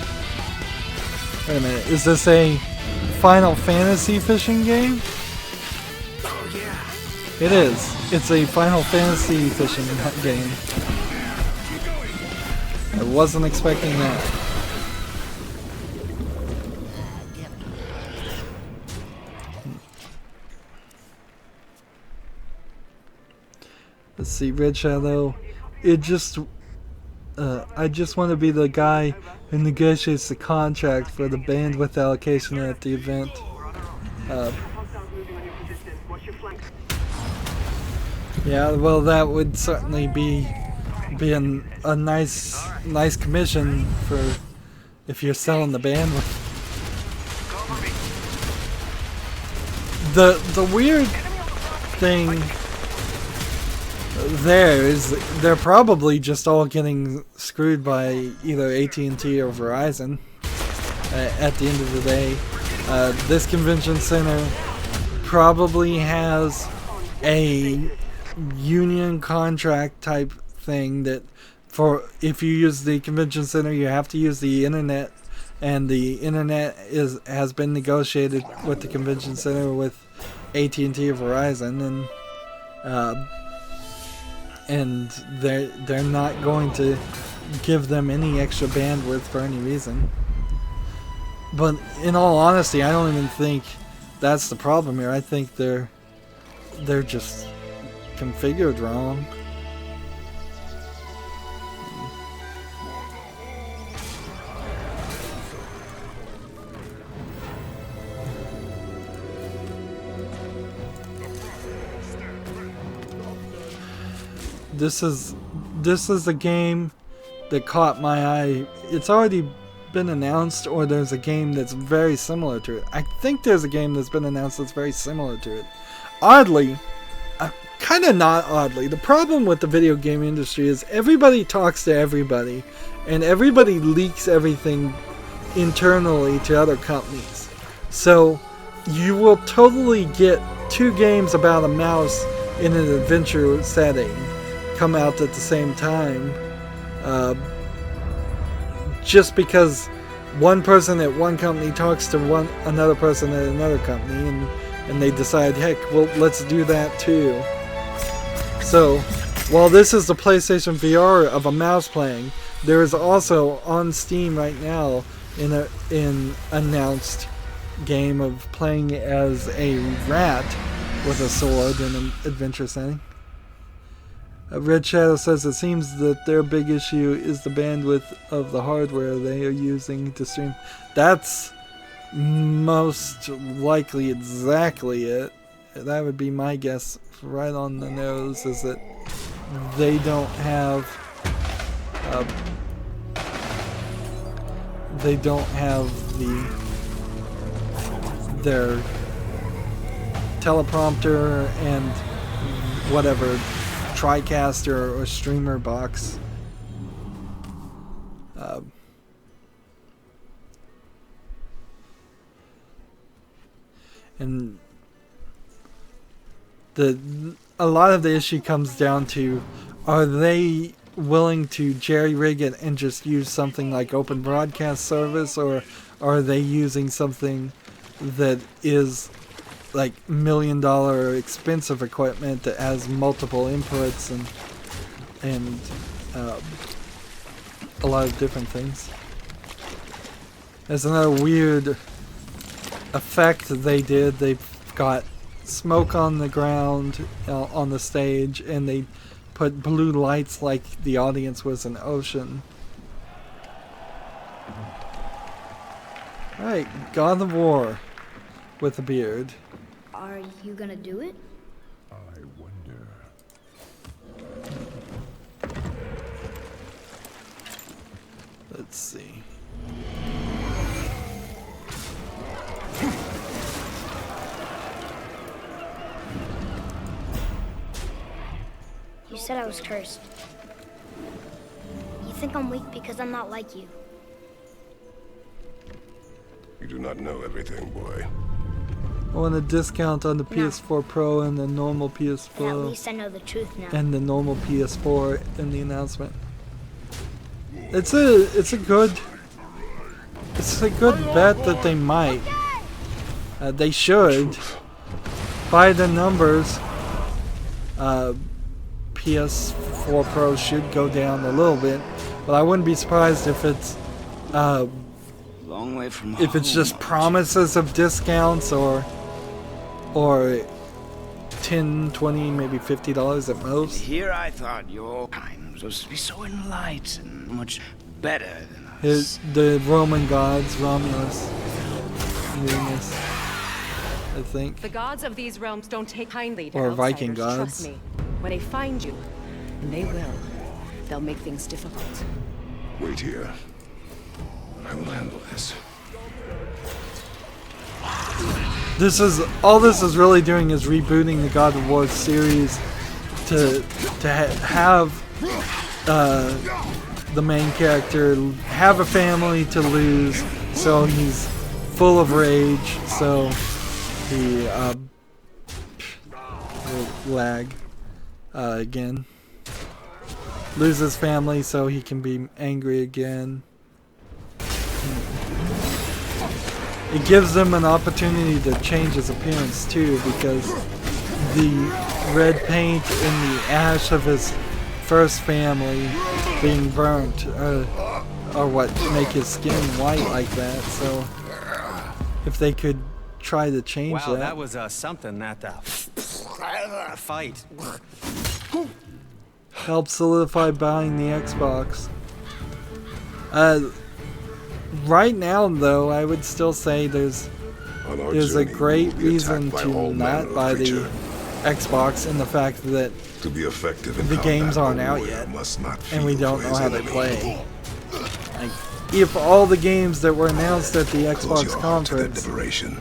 Wait a minute, is this a Final Fantasy fishing game? Oh yeah. It is. It's a Final Fantasy fishing game. I wasn't expecting that. Let's see, Red Shadow. I just want to be the guy who negotiates the contract for the bandwidth allocation at the event. Yeah, well, that would certainly be a nice commission for if you're selling the bandwidth. The weird thing there is they're probably just all getting screwed by either AT&T or Verizon at the end of the day. This convention center probably has a union contract type thing that for if you use the convention center you have to use the internet, and the internet has been negotiated with the convention center with AT&T or Verizon, and they're not going to give them any extra bandwidth for any reason. But in all honesty, I don't even think that's the problem here. I think they're just configured wrong. This is a game that caught my eye. It's already been announced or there's a game that's very similar to it. I think there's a game that's been announced that's very similar to it. Oddly, kind of not oddly, the problem with the video game industry is everybody talks to everybody and everybody leaks everything internally to other companies. So you will totally get 2 games about a mouse in an adventure setting come out at the same time, just because one person at one company talks to another person at another company, and they decide, heck, well, let's do that too. So, while this is the PlayStation VR of a mouse playing, there is also on Steam right now an announced game of playing as a rat with a sword in an adventure setting. Red Shadow says it seems that their big issue is the bandwidth of the hardware they are using to stream. That's most likely exactly it. That would be my guess, right on the nose, is that they don't have their teleprompter and whatever TriCaster or streamer box. And a lot of the issue comes down to, are they willing to jerry-rig it and just use something like Open Broadcast Service, or are they using something that is like $1 million expensive equipment that has multiple inputs and a lot of different things? There's another weird effect they did. They've got smoke on the ground on the stage, and they put blue lights like the audience was an ocean. Alright, God of War with a beard. Are you gonna do it? I wonder. Let's see. You said I was cursed. You think I'm weak because I'm not like you. You do not know everything, boy. I want a discount on the PS4 Pro and the normal PS4. And at least I know the truth now. And the normal PS4 in the announcement. It's a good bet that they might. They should. By the numbers, PS4 Pro should go down a little bit, but I wouldn't be surprised if it's long way from if it's just promises of discounts or $10, $20, maybe $50 at most. Here I thought your kind was supposed to be so enlightened, much better than us. The Roman gods, Romulus, Remus, I think. The gods of these realms don't take kindly to Or outsiders, Viking gods. trust me. When they find you, and they will, they'll make things difficult. Wait here. I will handle this. All this is really doing is rebooting the God of War series to have the main character have a family to lose, so he's full of rage, so he will lag again. Lose his family so he can be angry again. It gives them an opportunity to change his appearance too, because the red paint and the ash of his first family being burnt are what make his skin white like that. So if they could try to change wow, that was something that fight. Help solidify buying the Xbox. Right now, though, I would still say there's a great reason to not buy the Xbox, in the fact that to be effective in the games combat, aren't out yet, must not and we feel don't for know his how they enemy. play. Like, if all the games that were announced at the Xbox conference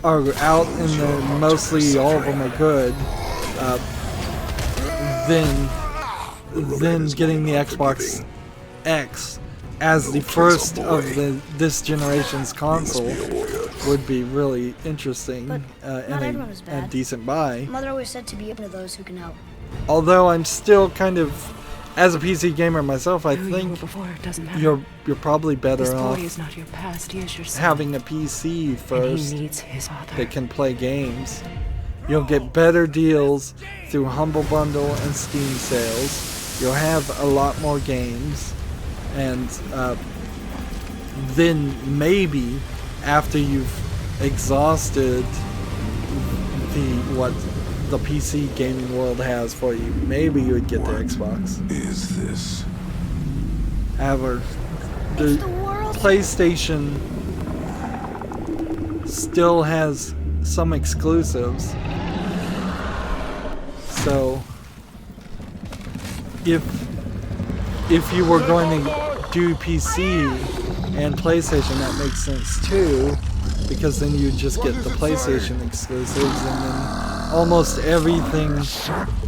are out and mostly all of them are good, then getting the Xbox X as the first of this generation's console would be really interesting and a decent buy. Mother always said to be open to those who can help. Although I'm still kind of, as a PC gamer myself, I think you're probably better off having a PC first that can play games. You'll get better deals through Humble Bundle and Steam sales. You'll have a lot more games, and then maybe after you've exhausted what the PC gaming world has for you, maybe you would get the Xbox. Is this? However, the PlayStation still has some exclusives. So if you were going to do PC and PlayStation, that makes sense too, because then you just get the PlayStation exclusives, and then almost everything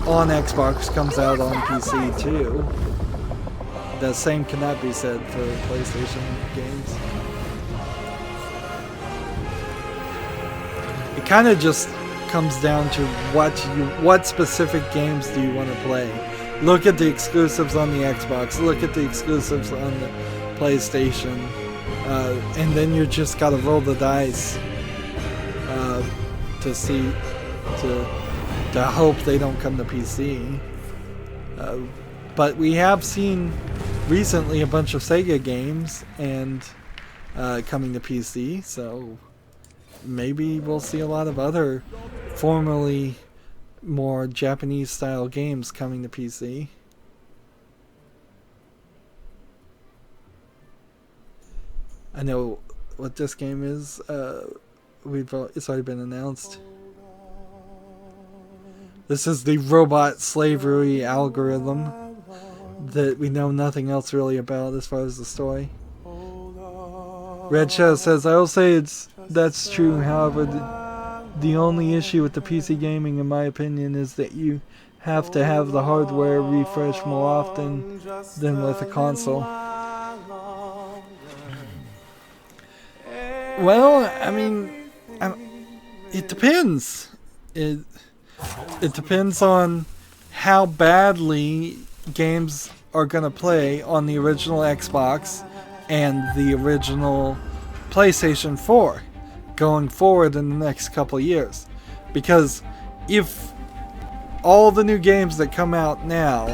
on Xbox comes out on PC too. The same cannot be said for PlayStation games. It kind of just comes down to what specific games do you want to play. Look at the exclusives on the Xbox, look at the exclusives on the PlayStation, and then you just gotta roll the dice to see, to hope they don't come to PC. But we have seen recently a bunch of Sega games and coming to PC, so maybe we'll see a lot of other formerly more Japanese style games coming to PC. I know what this game is. It's already been announced. This is the robot slavery algorithm that we know nothing else really about as far as the story. Red Shadow says, I will say that's true, however, the only issue with the PC gaming, in my opinion, is that you have to have the hardware refresh more often than with a console. Well, I mean, it depends. It depends on how badly games are going to play on the original Xbox and the original PlayStation 4 going forward in the next couple of years. Because if all the new games that come out now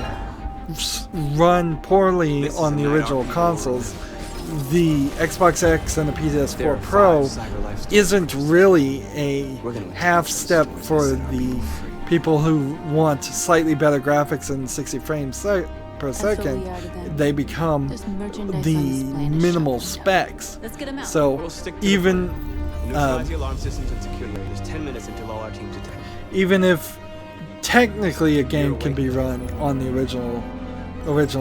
run poorly on the original consoles, the Xbox X and the PS4 Pro isn't really a half step for the people who want slightly better graphics and 60 frames per second. They become the minimal specs. So even even if technically a game can be run on the original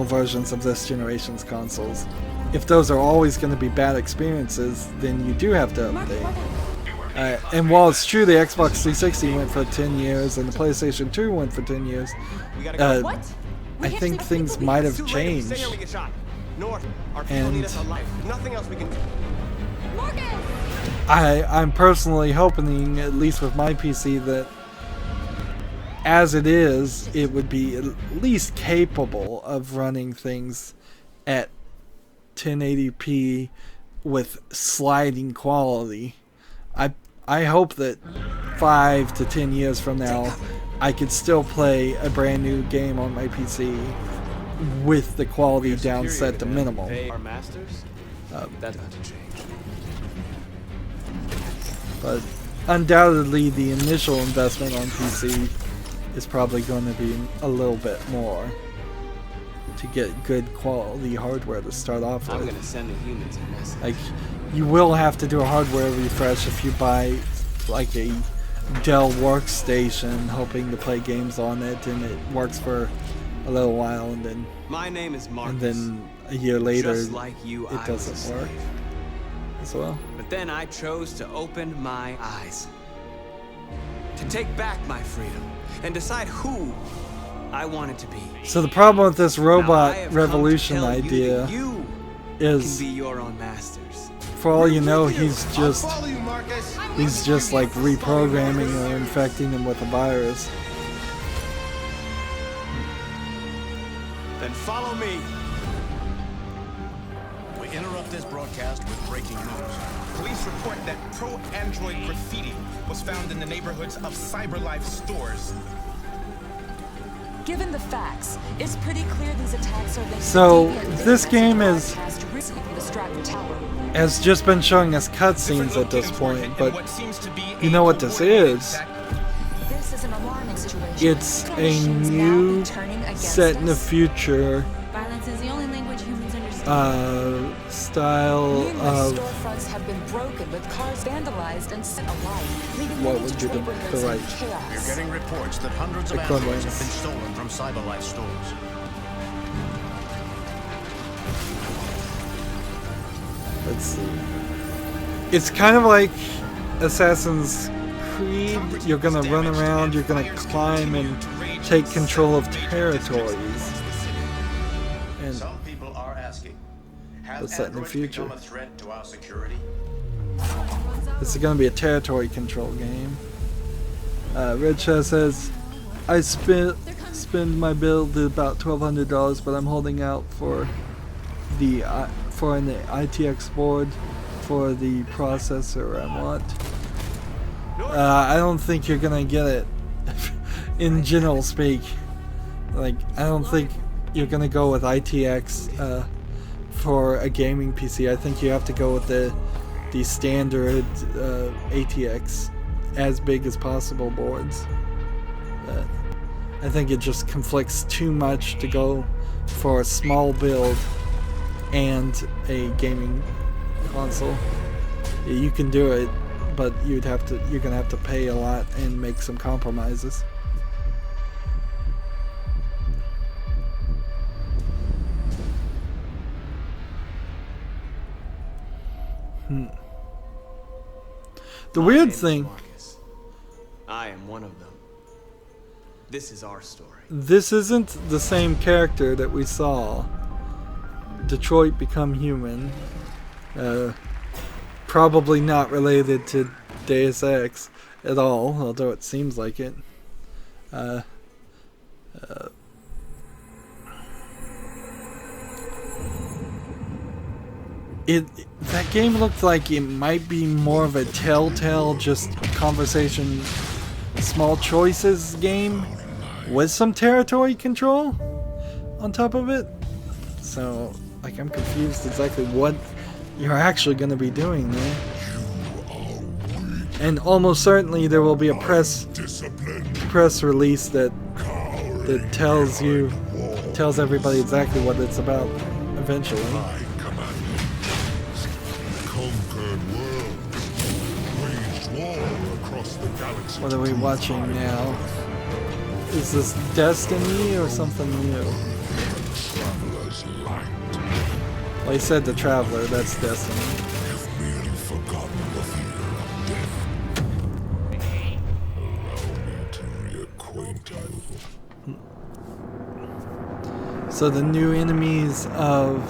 versions of this generation's consoles, if those are always going to be bad experiences, then you do have to update. And while it's true the Xbox 360 went for 10 years and the PlayStation 2 went for 10 years, I think things might have changed. And I'm personally hoping, at least with my PC, that as it is, it would be at least capable of running things at 1080p with sliding quality. I hope that 5 to 10 years from now I could still play a brand new game on my PC with the quality down set to minimal. But undoubtedly the initial investment on PC is probably going to be a little bit more to get good quality hardware to start off with. I'm gonna send the humans a message. Like, you will have to do a hardware refresh if you buy like a Dell workstation hoping to play games on it and it works for a little while, and then My name is Marcus. and then a year later Just like you, it I was a doesn't work slave. as well. But then I chose to open my eyes. To take back my freedom and decide who I wanted to be. So the problem with this robot Now I have revolution come to tell idea you that you is, can be your own masters. for all you know, he's just like reprogramming or infecting them with a virus. Then follow me. We interrupt this broadcast with breaking news. Police report that pro-Android graffiti was found in the neighborhoods of CyberLife stores. Given the facts, it's pretty clear these attacks are linked So to deviant this events game is broadcast recently from the Stratton Tower. has just been showing us cutscenes at this point, but you know what this is? This is an alarming situation. It's a new set in the future Violence is the only language humans understand. style Numerous of storefronts have been broken, with cars vandalized and set alight, leaving what many would be the neighborhoods right in chaos. We're getting reports that hundreds of androids have been stolen from CyberLife stores. Let's see. It's kind of like Assassin's Creed. You're gonna run around, you're gonna climb and take control of territories. And Some people are asking, what's that in the androids future? become a threat to our security? This is gonna be a territory control game. Red Chest says, I spend my bill to about $1,200, but I'm holding out for the for an ITX board for the processor I want. I don't think you're gonna get it. In general speak, like I don't think you're gonna go with ITX for a gaming PC. I think you have to go with the standard ATX, as big as possible boards. I think it just conflicts too much to go for a small build and a gaming console. You can do it, but you're gonna have to pay a lot and make some compromises. The weird thing, I am one of them. This is our story. this isn't the same character that we saw Detroit Become Human. Probably not related to Deus Ex at all, although it seems like it. That game looked like it might be more of a Telltale, just conversation, small choices game with some territory control on top of it. So, like, I'm confused exactly what you're actually going to be doing there. And almost certainly there will be a press release that tells everybody exactly what it's about eventually. What are we watching now? Is this Destiny or something new? Well, he said the Traveler, that's Destiny. So the new enemies of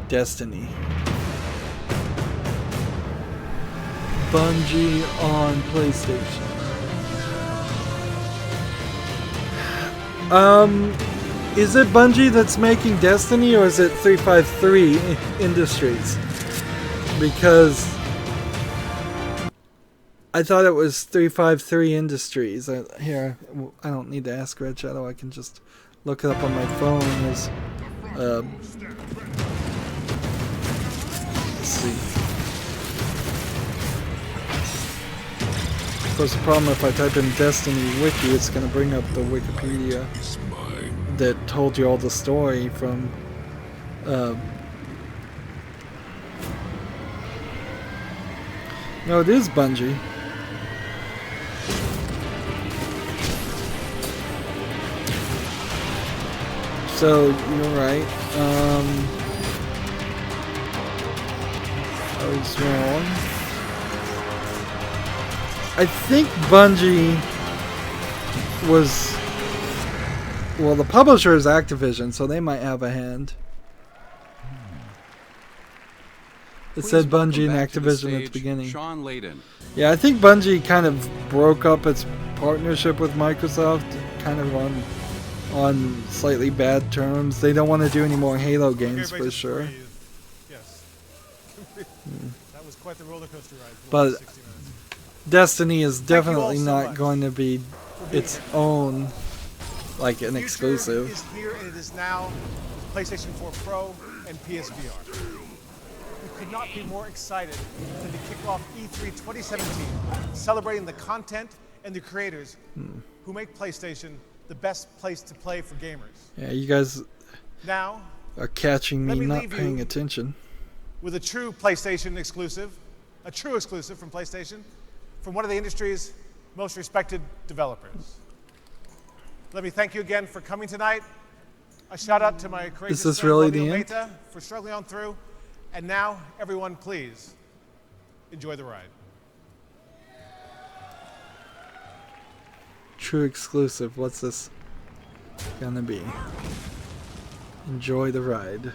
Destiny. Bungie on PlayStation. Is it Bungie that's making Destiny, or is it 353 Industries? Because I thought it was 353 Industries. Here, I don't need to ask Red Shadow. I can just look it up on my phone. Let's see. Of course, the problem if I type in Destiny Wiki, it's going to bring up the Wikipedia that told you all the story from no, it is Bungie. So you're right. I was wrong. I think Bungie was, well, the publisher is Activision, so they might have a hand. It said Bungie and Activision at the beginning. Sean Layden. Yeah, I think Bungie kind of broke up its partnership with Microsoft, kind of on slightly bad terms. They don't want to do any more Halo games for sure. Yes. That was quite the roller coaster ride. But 60 minutes. Destiny is definitely so not much going to be its own, like an exclusive. Is here and it is now with PlayStation 4 Pro and PSVR. We could not be more excited than to kick off E3 2017, celebrating the content and the creators who make PlayStation the best place to play for gamers. Yeah, you guys now are catching me not paying attention. With a true PlayStation exclusive, a true exclusive from PlayStation, from one of the industry's most respected developers. Let me thank you again for coming tonight. A shout out to my courageous Is this friend, really Romeo the end? Mehta, for struggling on through. And now, everyone, please enjoy the ride. True exclusive. What's this gonna be? Enjoy the ride.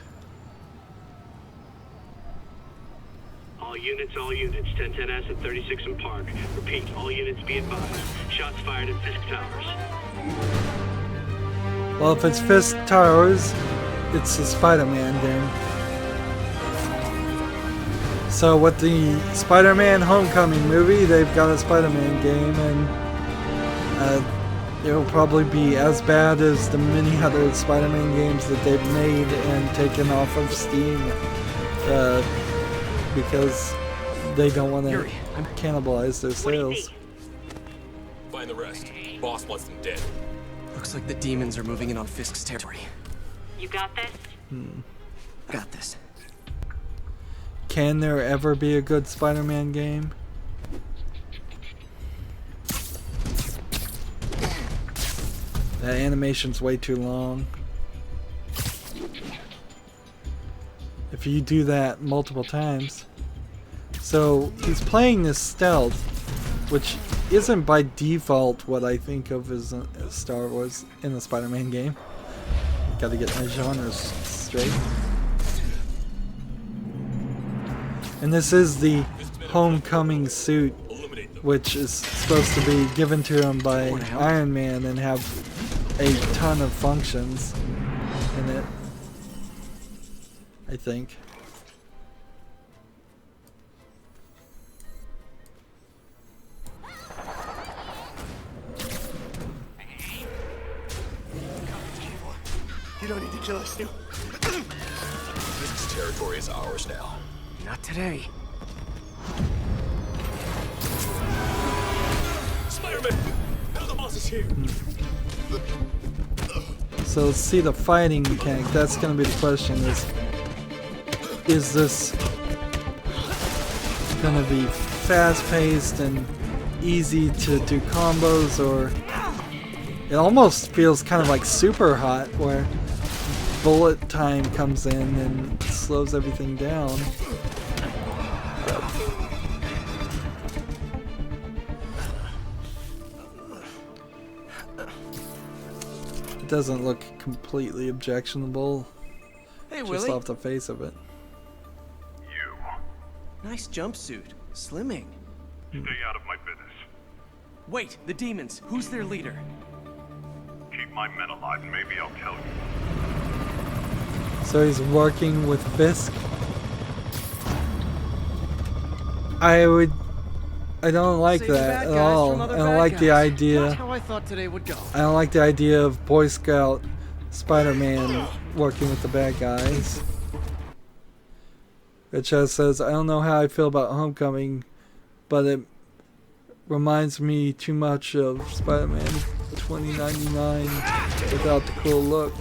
All units, 1010S at 36 and Park. Repeat, all units be advised. Shots fired at Fisk Towers. Well, if it's Fisk Towers, it's a Spider-Man game. So with the Spider-Man Homecoming movie, they've got a Spider-Man game, and it'll probably be as bad as the many other Spider-Man games that they've made and taken off of Steam, because they don't want to cannibalize their sales. Find the rest. Boss wants them dead. Looks like the demons are moving in on Fisk's territory. You got this? Got this. Can there ever be a good Spider-Man game? That animation's way too long. If you do that multiple times. So he's playing this stealth, which isn't by default what I think of as Star Wars in the Spider-Man game. Gotta get my genres straight. And this is the Homecoming suit, which is supposed to be given to him by Iron Man and have a ton of functions in it, I think. You don't need to kill us, Stu. This territory is ours now. Not today. Spider-Man! Now the boss is here! So let's see the fighting mechanic. That's going to be the question, is this going to be fast-paced and easy to do combos, or it almost feels kind of like Super Hot, where bullet time comes in and slows everything down. It doesn't look completely objectionable, Hey, just Willie. off the face of it. Nice jumpsuit. Slimming. Stay out of my business. Wait, the demons. Who's their leader? Keep my men alive and maybe I'll tell you. So he's working with Fisk. I don't like that at all. I don't like the idea. Not how I thought today would go. I don't like the idea of Boy Scout Spider-Man working with the bad guys. It just says, I don't know how I feel about Homecoming, but it reminds me too much of Spider-Man 2099 without the cool look.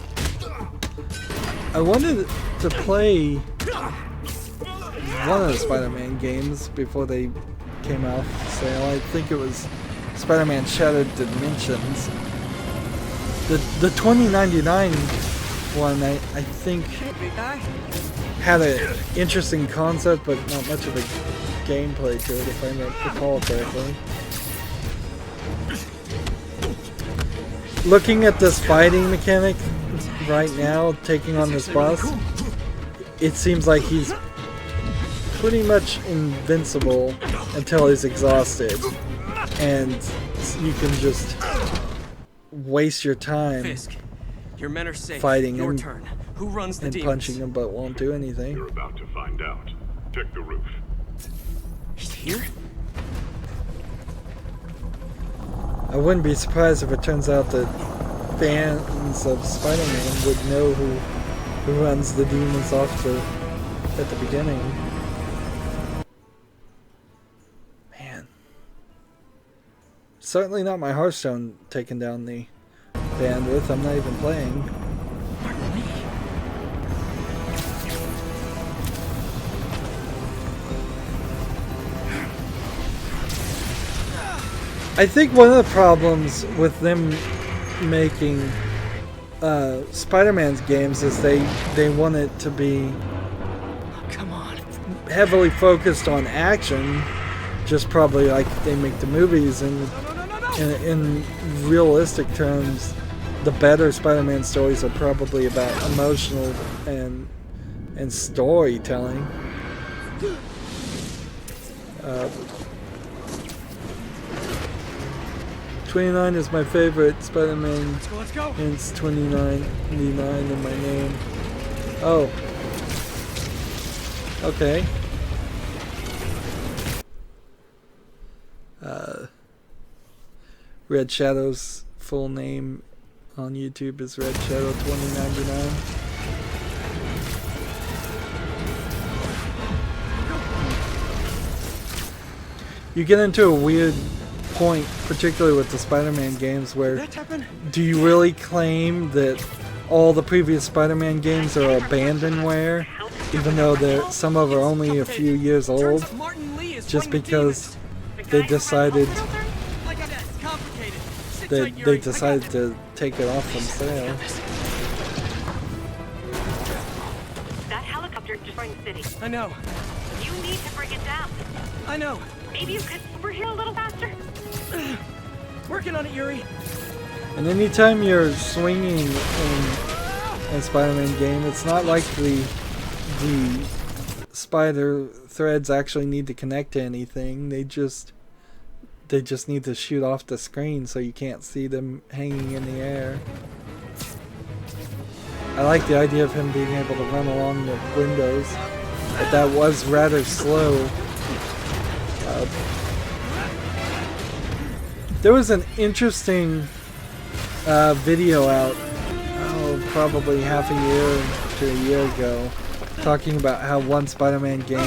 I wanted to play one of the Spider-Man games before they came out for sale. I think it was Spider-Man Shattered Dimensions. The 2099 one I think had an interesting concept, but not much of a gameplay to it, if I recall correctly. Looking at this fighting mechanic right now, taking on this boss, it seems like he's pretty much invincible until he's exhausted, and you can just waste your time Fisk, your men are safe. fighting Your him turn. Who runs the and demons? punching him, but won't do anything. You're about to find out. Check the roof. He's here? I wouldn't be surprised if it turns out that fans of Spider-Man would know who runs the demons off at the beginning. Man. Certainly not my Hearthstone taking down the bandwidth. I'm not even playing. I think one of the problems with them making Spider-Man's games is they want it to be heavily focused on action, just probably like they make the movies, and in realistic terms, the better Spider-Man stories are probably about emotional and storytelling. 29 is my favorite Spider-Man. Let's go. Hence 29 in my name. Oh. Okay. Red Shadow's full name on YouTube is Red Shadow 2099. You get into a weird point, particularly with the Spider-Man games, where do you really claim that all the previous Spider-Man games are abandonware, even though some of them are only a few years old, just because they decided to take it off from sale? That helicopter destroying the city. I know. You need to bring it down. I know. Maybe you could over here a little faster. Working on it, Yuri. And anytime you're swinging in a Spider-Man game, it's not like the spider threads actually need to connect to anything. They just need to shoot off the screen so you can't see them hanging in the air. I like the idea of him being able to run along the windows, but that was rather slow. There was an interesting video out, probably half a year to a year ago, talking about how one Spider-Man game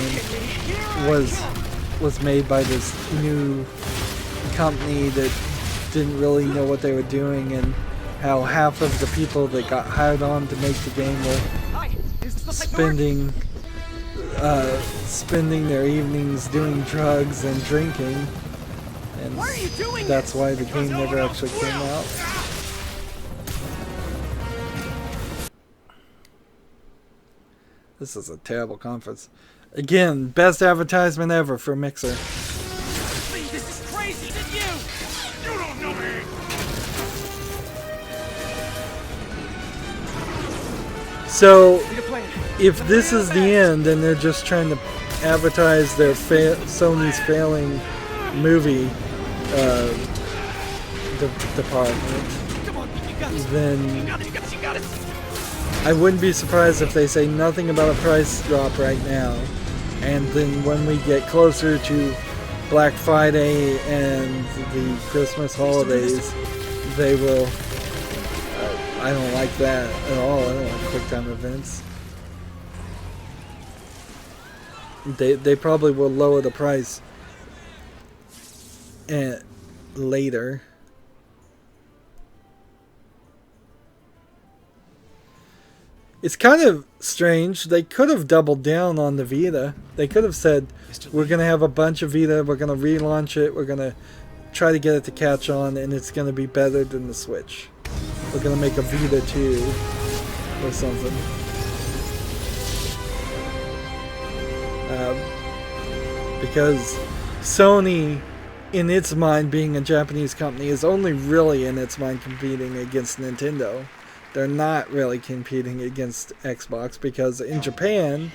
was made by this new company that didn't really know what they were doing, and how half of the people that got hired on to make the game were spending their evenings doing drugs and drinking, and that's why the game never actually came out. This is a terrible conference. Again, best advertisement ever for Mixer. This is crazy, did you? You don't know me. So, if this is the end and they're just trying to advertise their Sony's failing movie department, then I wouldn't be surprised if they say nothing about a price drop right now, and then when we get closer to Black Friday and the Christmas holidays, they will. I don't like that at all. I don't like QuickTime events. They probably will lower the price later. It's kind of strange. They could have doubled down on the Vita. They could have said, we're going to have a bunch of Vita, we're going to relaunch it, we're going to try to get it to catch on, and it's going to be better than the Switch. We're going to make a Vita 2. or something. Because Sony, in its mind, being a Japanese company, is only really in its mind competing against Nintendo. They're not really competing against Xbox, because in Japan,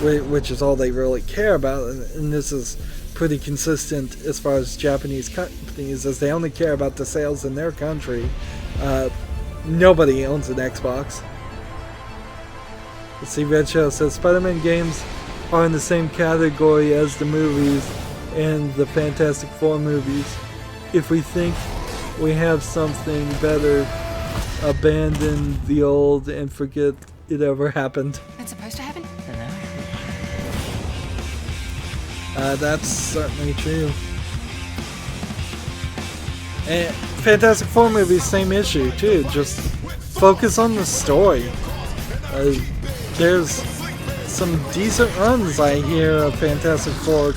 which is all they really care about, and this is pretty consistent as far as Japanese companies, as they only care about the sales in their country. Nobody owns an Xbox. Let's see, Red Shadow says Spider-Man games are in the same category as the movies and the Fantastic Four movies. If we think we have something better, abandon the old and forget it ever happened. It's supposed to happen? That's certainly true. And Fantastic Four movies, same issue too. Just focus on the story. There's some decent runs I hear of Fantastic Four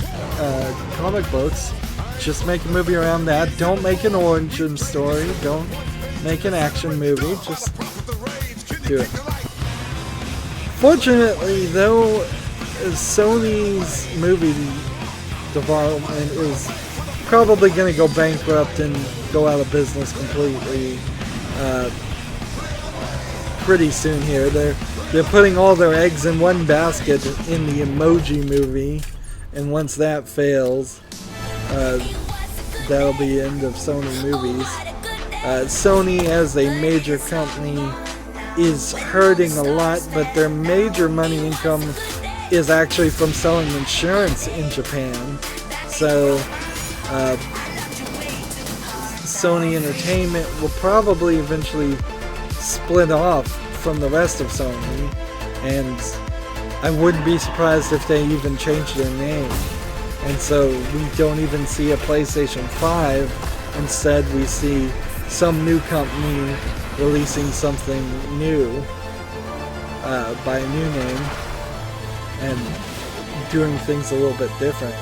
comic books. Just make a movie around that. Don't make an origin story. Don't make an action movie. Just do it. Fortunately, though, Sony's movie development is probably going to go bankrupt and go out of business completely pretty soon here. They're putting all their eggs in one basket in the Emoji Movie, and once that fails, that'll be the end of Sony movies. Sony, as a major company, is hurting a lot, but their major money income is actually from selling insurance in Japan. So Sony Entertainment will probably eventually split off from the rest of Sony, and I wouldn't be surprised if they even change their name. And so we don't even see a PlayStation 5. Instead, we see some new company releasing something new by a new name and doing things a little bit different.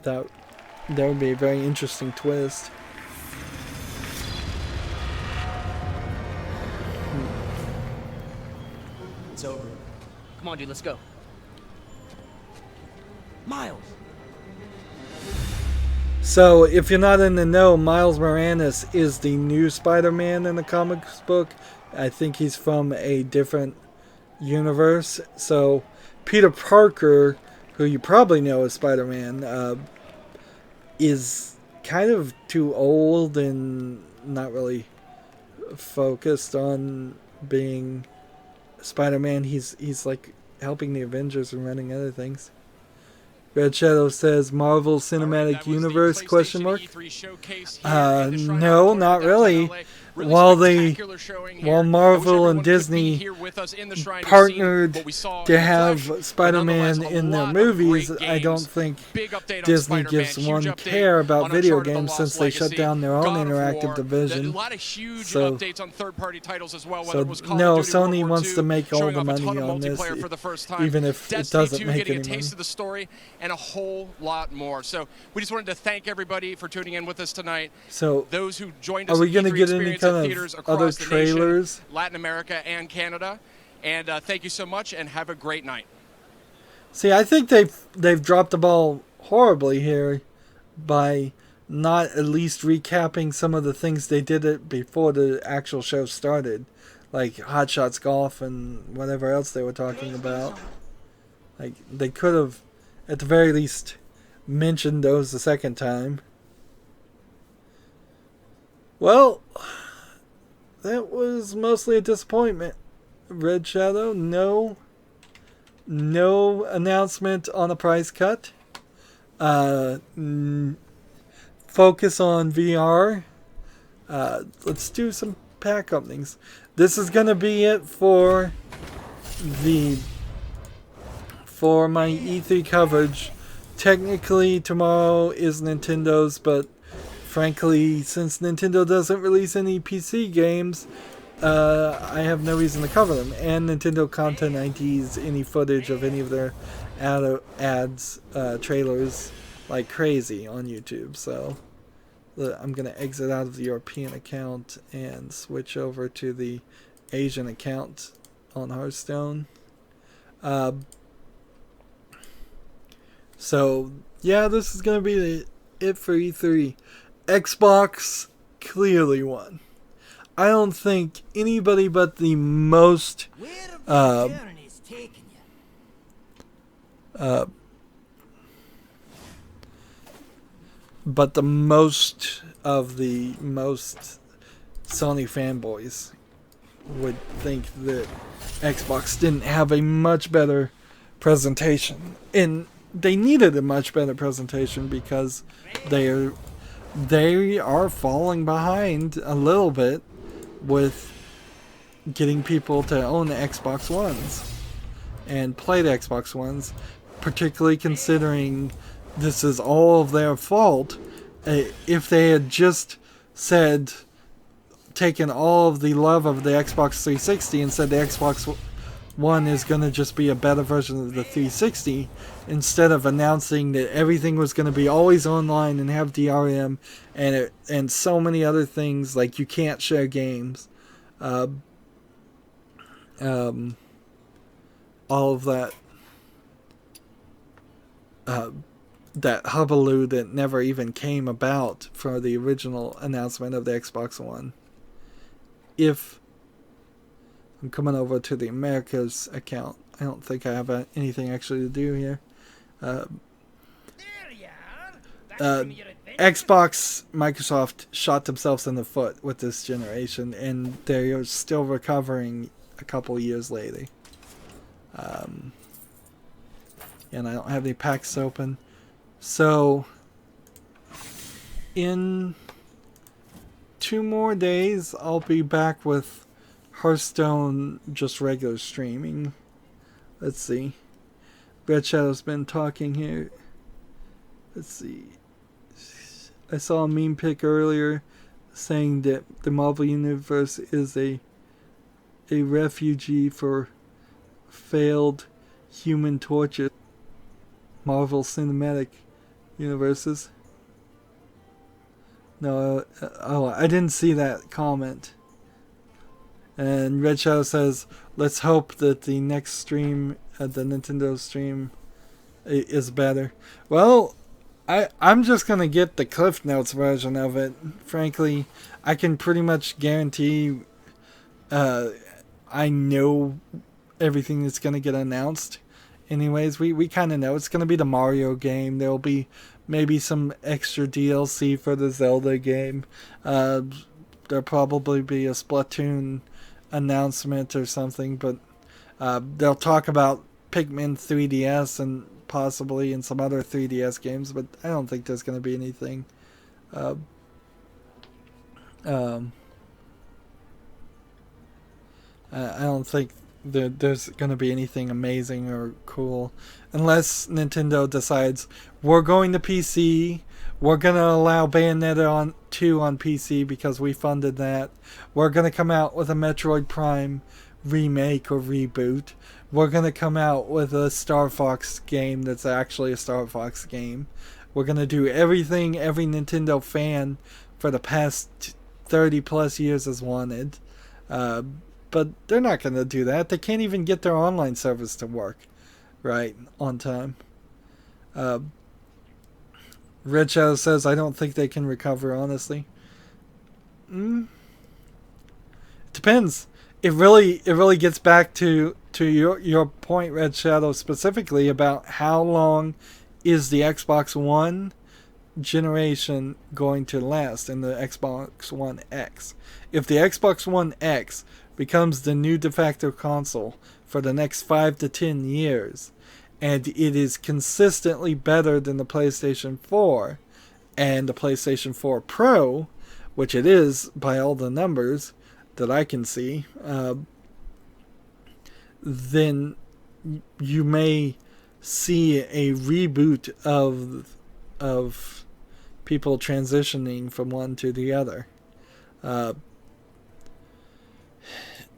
That would be a very interesting twist. It's over. Come on, dude, let's go. Miles! So, if you're not in the know, Miles Morales is the new Spider-Man in the comics book. I think he's from a different universe. So, Peter Parker, who you probably know as Spider-Man, is kind of too old and not really focused on being Spider-Man. He's like helping the Avengers and running other things. Red Shadow says Marvel Cinematic Universe ? No, not really. While Marvel and Disney partnered to have Spider-Man in their movies, I don't think Disney gives one care about video games since they shut down their own interactive division. So no, Sony wants to make all the money on this, even if it doesn't make any money. And a whole lot more. So we just wanted to thank everybody for tuning in with us tonight. So those who joined us, are we going to E3 get any experience kind at of theaters other across the trailers? nation, Latin America and Canada. And thank you so much, and have a great night. See, I think they've dropped the ball horribly here by not at least recapping some of the things they did it before the actual show started, like Hot Shots Golf and whatever else they were talking about. Like, they could have, at the very least, mentioned those the second time. Well, that was mostly a disappointment. Red Shadow, no announcement on a price cut. Focus on VR. Let's do some pack openings. This is gonna be it for my E3 coverage. Technically, tomorrow is Nintendo's, but frankly, since Nintendo doesn't release any PC games, I have no reason to cover them. And Nintendo Content IDs any footage of any of their ads, trailers, like crazy on YouTube. So I'm going to exit out of the European account and switch over to the Asian account on Hearthstone. So, yeah, this is going to be it for E3. Xbox clearly won. I don't think anybody but the most but the most of the most Sony fanboys would think that Xbox didn't have a much better presentation, and they needed a much better presentation because they are falling behind a little bit with getting people to own Xbox Ones and play the Xbox Ones, particularly considering this is all of their fault. If they had just taken all of the love of the Xbox 360 and said the Xbox One is going to just be a better version of the 360, instead of announcing that everything was going to be always online and have DRM and so many other things, like you can't share games, all of that that hullabaloo that never even came about for the original announcement of the Xbox One. If I'm coming over to the Americas account, I don't think I have anything actually to do here. Xbox, Microsoft shot themselves in the foot with this generation, and they are still recovering a couple years later. And I don't have any packs open. So, in 2 more days, I'll be back with Hearthstone, just regular streaming. Let's see. Red Shadow's been talking here. Let's see. I saw a meme pic earlier saying that the Marvel Universe is a refugee for failed Human Torch Marvel Cinematic Universes. No, I didn't see that comment. And Red Shadow says, let's hope that the next stream, the Nintendo stream, is better. Well, I'm just going to get the Cliff Notes version of it. Frankly, I can pretty much guarantee I know everything that's going to get announced. Anyways, we kind of know it's going to be the Mario game. There'll be maybe some extra DLC for the Zelda game. There'll probably be a Splatoon announcement or something, but they'll talk about Pikmin 3DS and possibly in some other 3DS games, but I don't think there's going to be anything I don't think there's going to be anything amazing or cool unless Nintendo decides we're going to PC, we're going to allow Bayonetta 2 on PC because we funded that, we're going to come out with a Metroid Prime remake or reboot, we're going to come out with a Star Fox game that's actually a Star Fox game, we're going to do everything every Nintendo fan for the past 30 plus years has wanted. But they're not going to do that. They can't even get their online service to work right on time. Red Shadow says, I don't think they can recover, honestly. It depends. It really gets back to your point, Red Shadow, specifically about how long is the Xbox One generation going to last in the Xbox One X. If the Xbox One X becomes the new de facto console for the next 5 to 10 years, and it is consistently better than the PlayStation 4 and the PlayStation 4 Pro, which it is by all the numbers that I can see, then you may see a reboot of people transitioning from one to the other.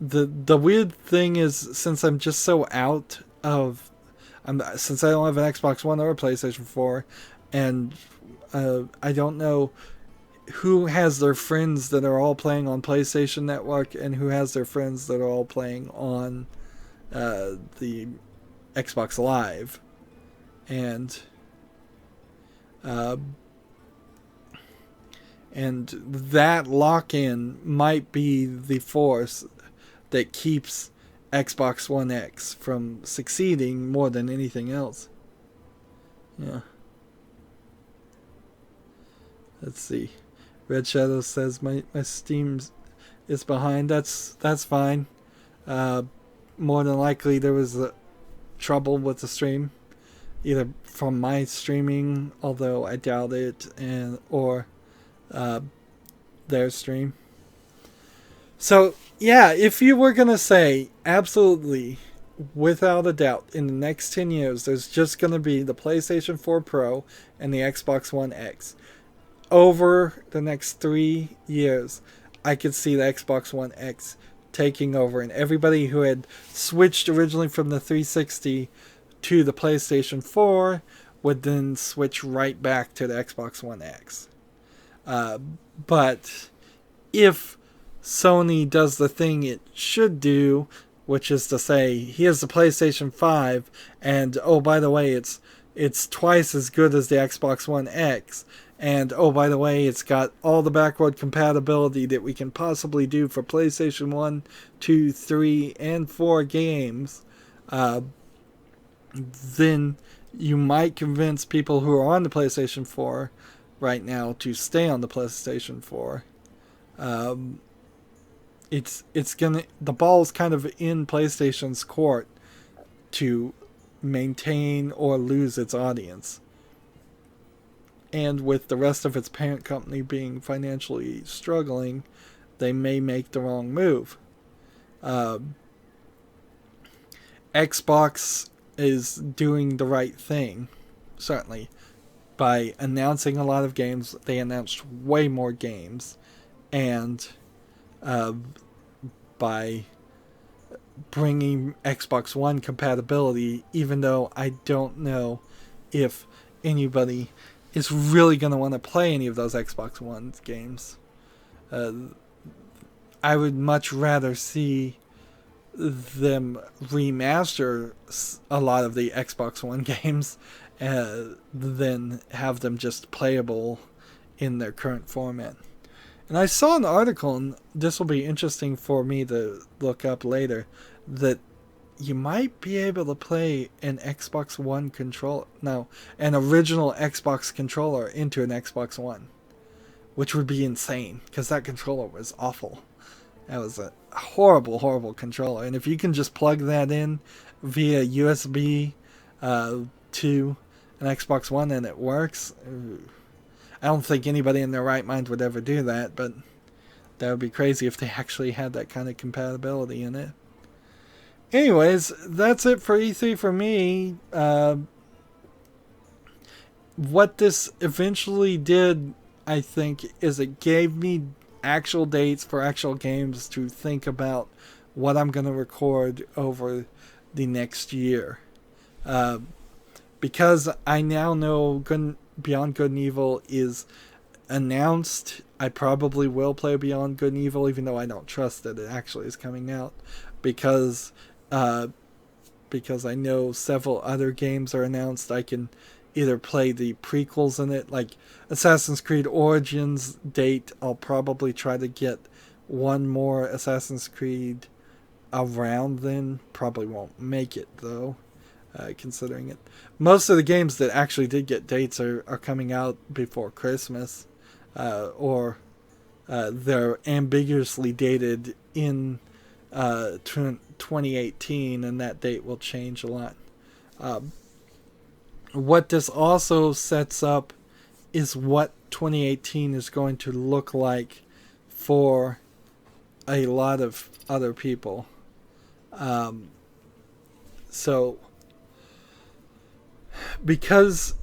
The weird thing is, since I'm just so out of, since I don't have an Xbox One or a PlayStation 4, and I don't know who has their friends that are all playing on PlayStation Network and who has their friends that are all playing on the Xbox Live. And that lock-in might be the force that keeps Xbox One X from succeeding more than anything else. Yeah. Let's see. Red Shadow says my Steam is behind. That's fine. More than likely there was trouble with the stream, either from my streaming, although I doubt it, or their stream. So yeah, if you were gonna say absolutely, without a doubt, in the next 10 years, there's just gonna be the PlayStation 4 Pro and the Xbox One X. Over the next 3 years, I could see the Xbox One X taking over, and everybody who had switched originally from the 360 to the PlayStation 4 would then switch right back to the Xbox One X. But if Sony does the thing it should do, which is to say, here's the PlayStation 5, and oh, by the way, it's twice as good as the Xbox One X, and oh, by the way, it's got all the backward compatibility that we can possibly do for PlayStation 1, 2, 3, and 4 games, then you might convince people who are on the PlayStation 4 right now to stay on the PlayStation 4. The ball's kind of in PlayStation's court to maintain or lose its audience. And with the rest of its parent company being financially struggling, they may make the wrong move. Xbox is doing the right thing, certainly, by announcing a lot of games. They announced way more games, and by bringing Xbox One compatibility, even though I don't know if anybody is really going to want to play any of those Xbox One games. I would much rather see them remaster a lot of the Xbox One games than have them just playable in their current format. And I saw an article, and this will be interesting for me to look up later, that you might be able to play an Xbox One controller, no, an original Xbox controller into an Xbox One, which would be insane, because that controller was awful. That was a horrible, horrible controller. And if you can just plug that in via USB to an Xbox One and it works, I don't think anybody in their right mind would ever do that, but that would be crazy if they actually had that kind of compatibility in it. Anyways, that's it for E3 for me. What this eventually did, I think, is it gave me actual dates for actual games to think about what I'm going to record over the next year. Because I now know Beyond Good and Evil is announced, I probably will play Beyond Good and Evil, even though I don't trust that it actually is coming out. Because I know several other games are announced. I can either play the prequels in it, like Assassin's Creed Origins date. I'll probably try to get one more Assassin's Creed around then. Probably won't make it though, considering it. Most of the games that actually did get dates are coming out before Christmas, or they're ambiguously dated in 2018, and that date will change a lot. What this also sets up is what 2018 is going to look like for a lot of other people. So, because,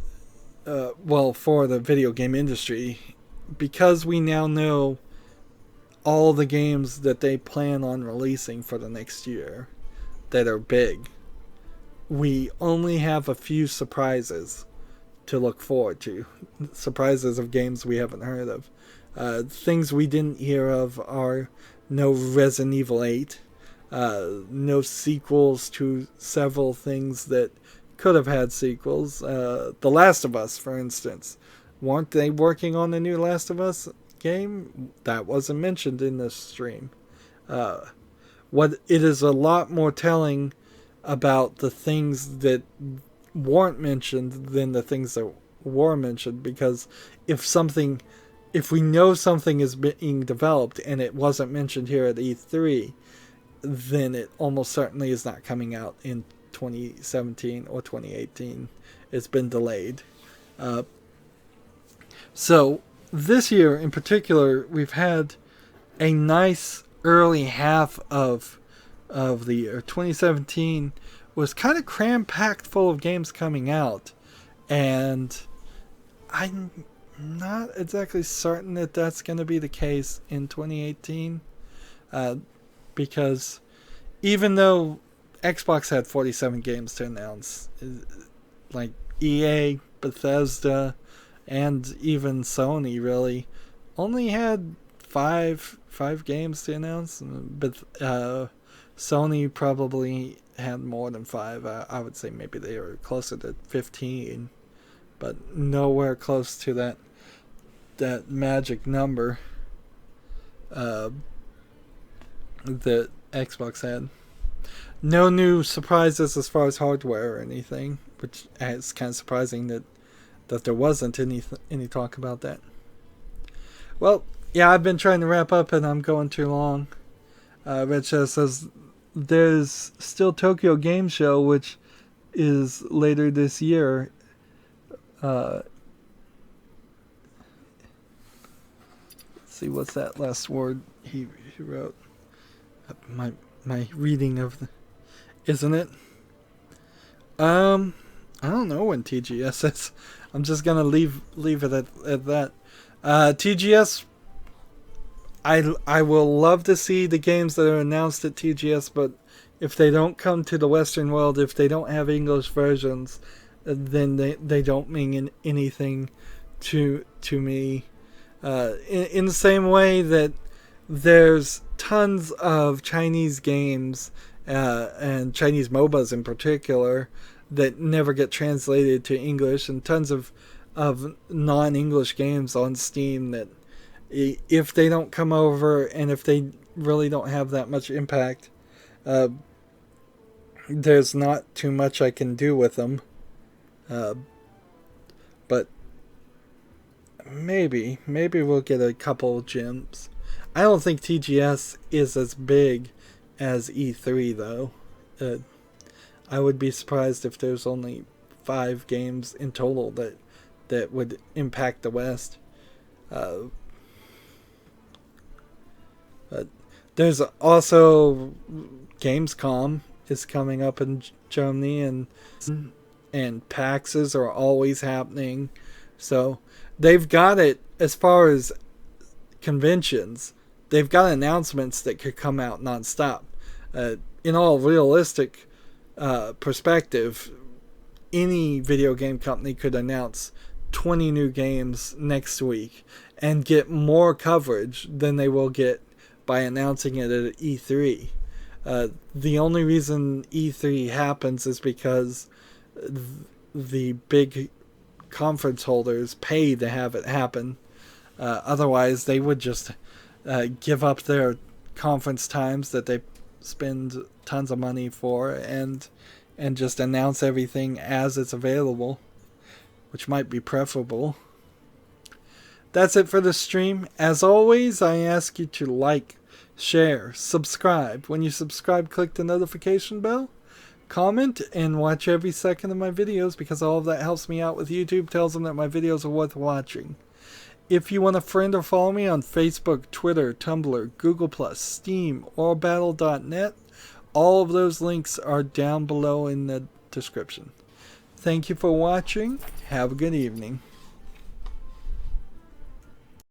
for the video game industry, because we now know all the games that they plan on releasing for the next year that are big, we only have a few surprises to look forward to. Surprises of games we haven't heard of. Things we didn't hear of are no Resident Evil 8, no sequels to several things that could have had sequels. The Last of Us, for instance. Weren't they working on the new Last of Us game? That wasn't mentioned in this stream. What it is a lot more telling about the things that weren't mentioned than the things that were mentioned, because if we know something is being developed and it wasn't mentioned here at E3, then it almost certainly is not coming out in 2017 or 2018. It's been delayed. So this year in particular, we've had a nice early half of the year. 2017 was kind of cram-packed full of games coming out, and I'm not exactly certain that that's going to be the case in 2018, because even though Xbox had 47 games to announce, like EA, Bethesda, and even Sony really only had five games to announce, but Sony probably had more than 5. I would say maybe they were closer to 15, but nowhere close to that magic number that Xbox had. No new surprises as far as hardware or anything, which is kind of surprising that there wasn't any talk about that. Well, yeah, I've been trying to wrap up and I'm going too long. Red Shadow says there's still Tokyo Game Show, which is later this year. Let's see, what's that last word he wrote? My reading of the, isn't it? I don't know when TGS is. I'm just gonna leave it at that. TGS, I will love to see the games that are announced at TGS, but if they don't come to the Western world, if they don't have English versions, then they don't mean anything to me. In the same way that there's tons of Chinese games and Chinese MOBAs in particular that never get translated to English, and tons of non-English games on Steam that if they don't come over and if they really don't have that much impact, there's not too much I can do with them. But maybe we'll get a couple gems. I don't think TGS is as big as E3 though. I would be surprised if there's only 5 games in total that would impact the West. But there's also Gamescom is coming up in Germany, and PAXs are always happening. So they've got it as far as conventions. They've got announcements that could come out nonstop. In all realistic perspective, any video game company could announce 20 new games next week and get more coverage than they will get by announcing it at E3. The only reason E3 happens is because the big conference holders pay to have it happen. Otherwise, they would just give up their conference times that they spend tons of money for and just announce everything as it's available, which might be preferable. That's it for the stream. As always, I ask you to like, share, subscribe. When you subscribe, click the notification bell, comment, and watch every second of my videos, because all of that helps me out with YouTube, tells them that my videos are worth watching. If you want to friend or follow me on Facebook, Twitter, Tumblr, Google+, Steam, or Battle.net, all of those links are down below in the description. Thank you for watching. Have a good evening.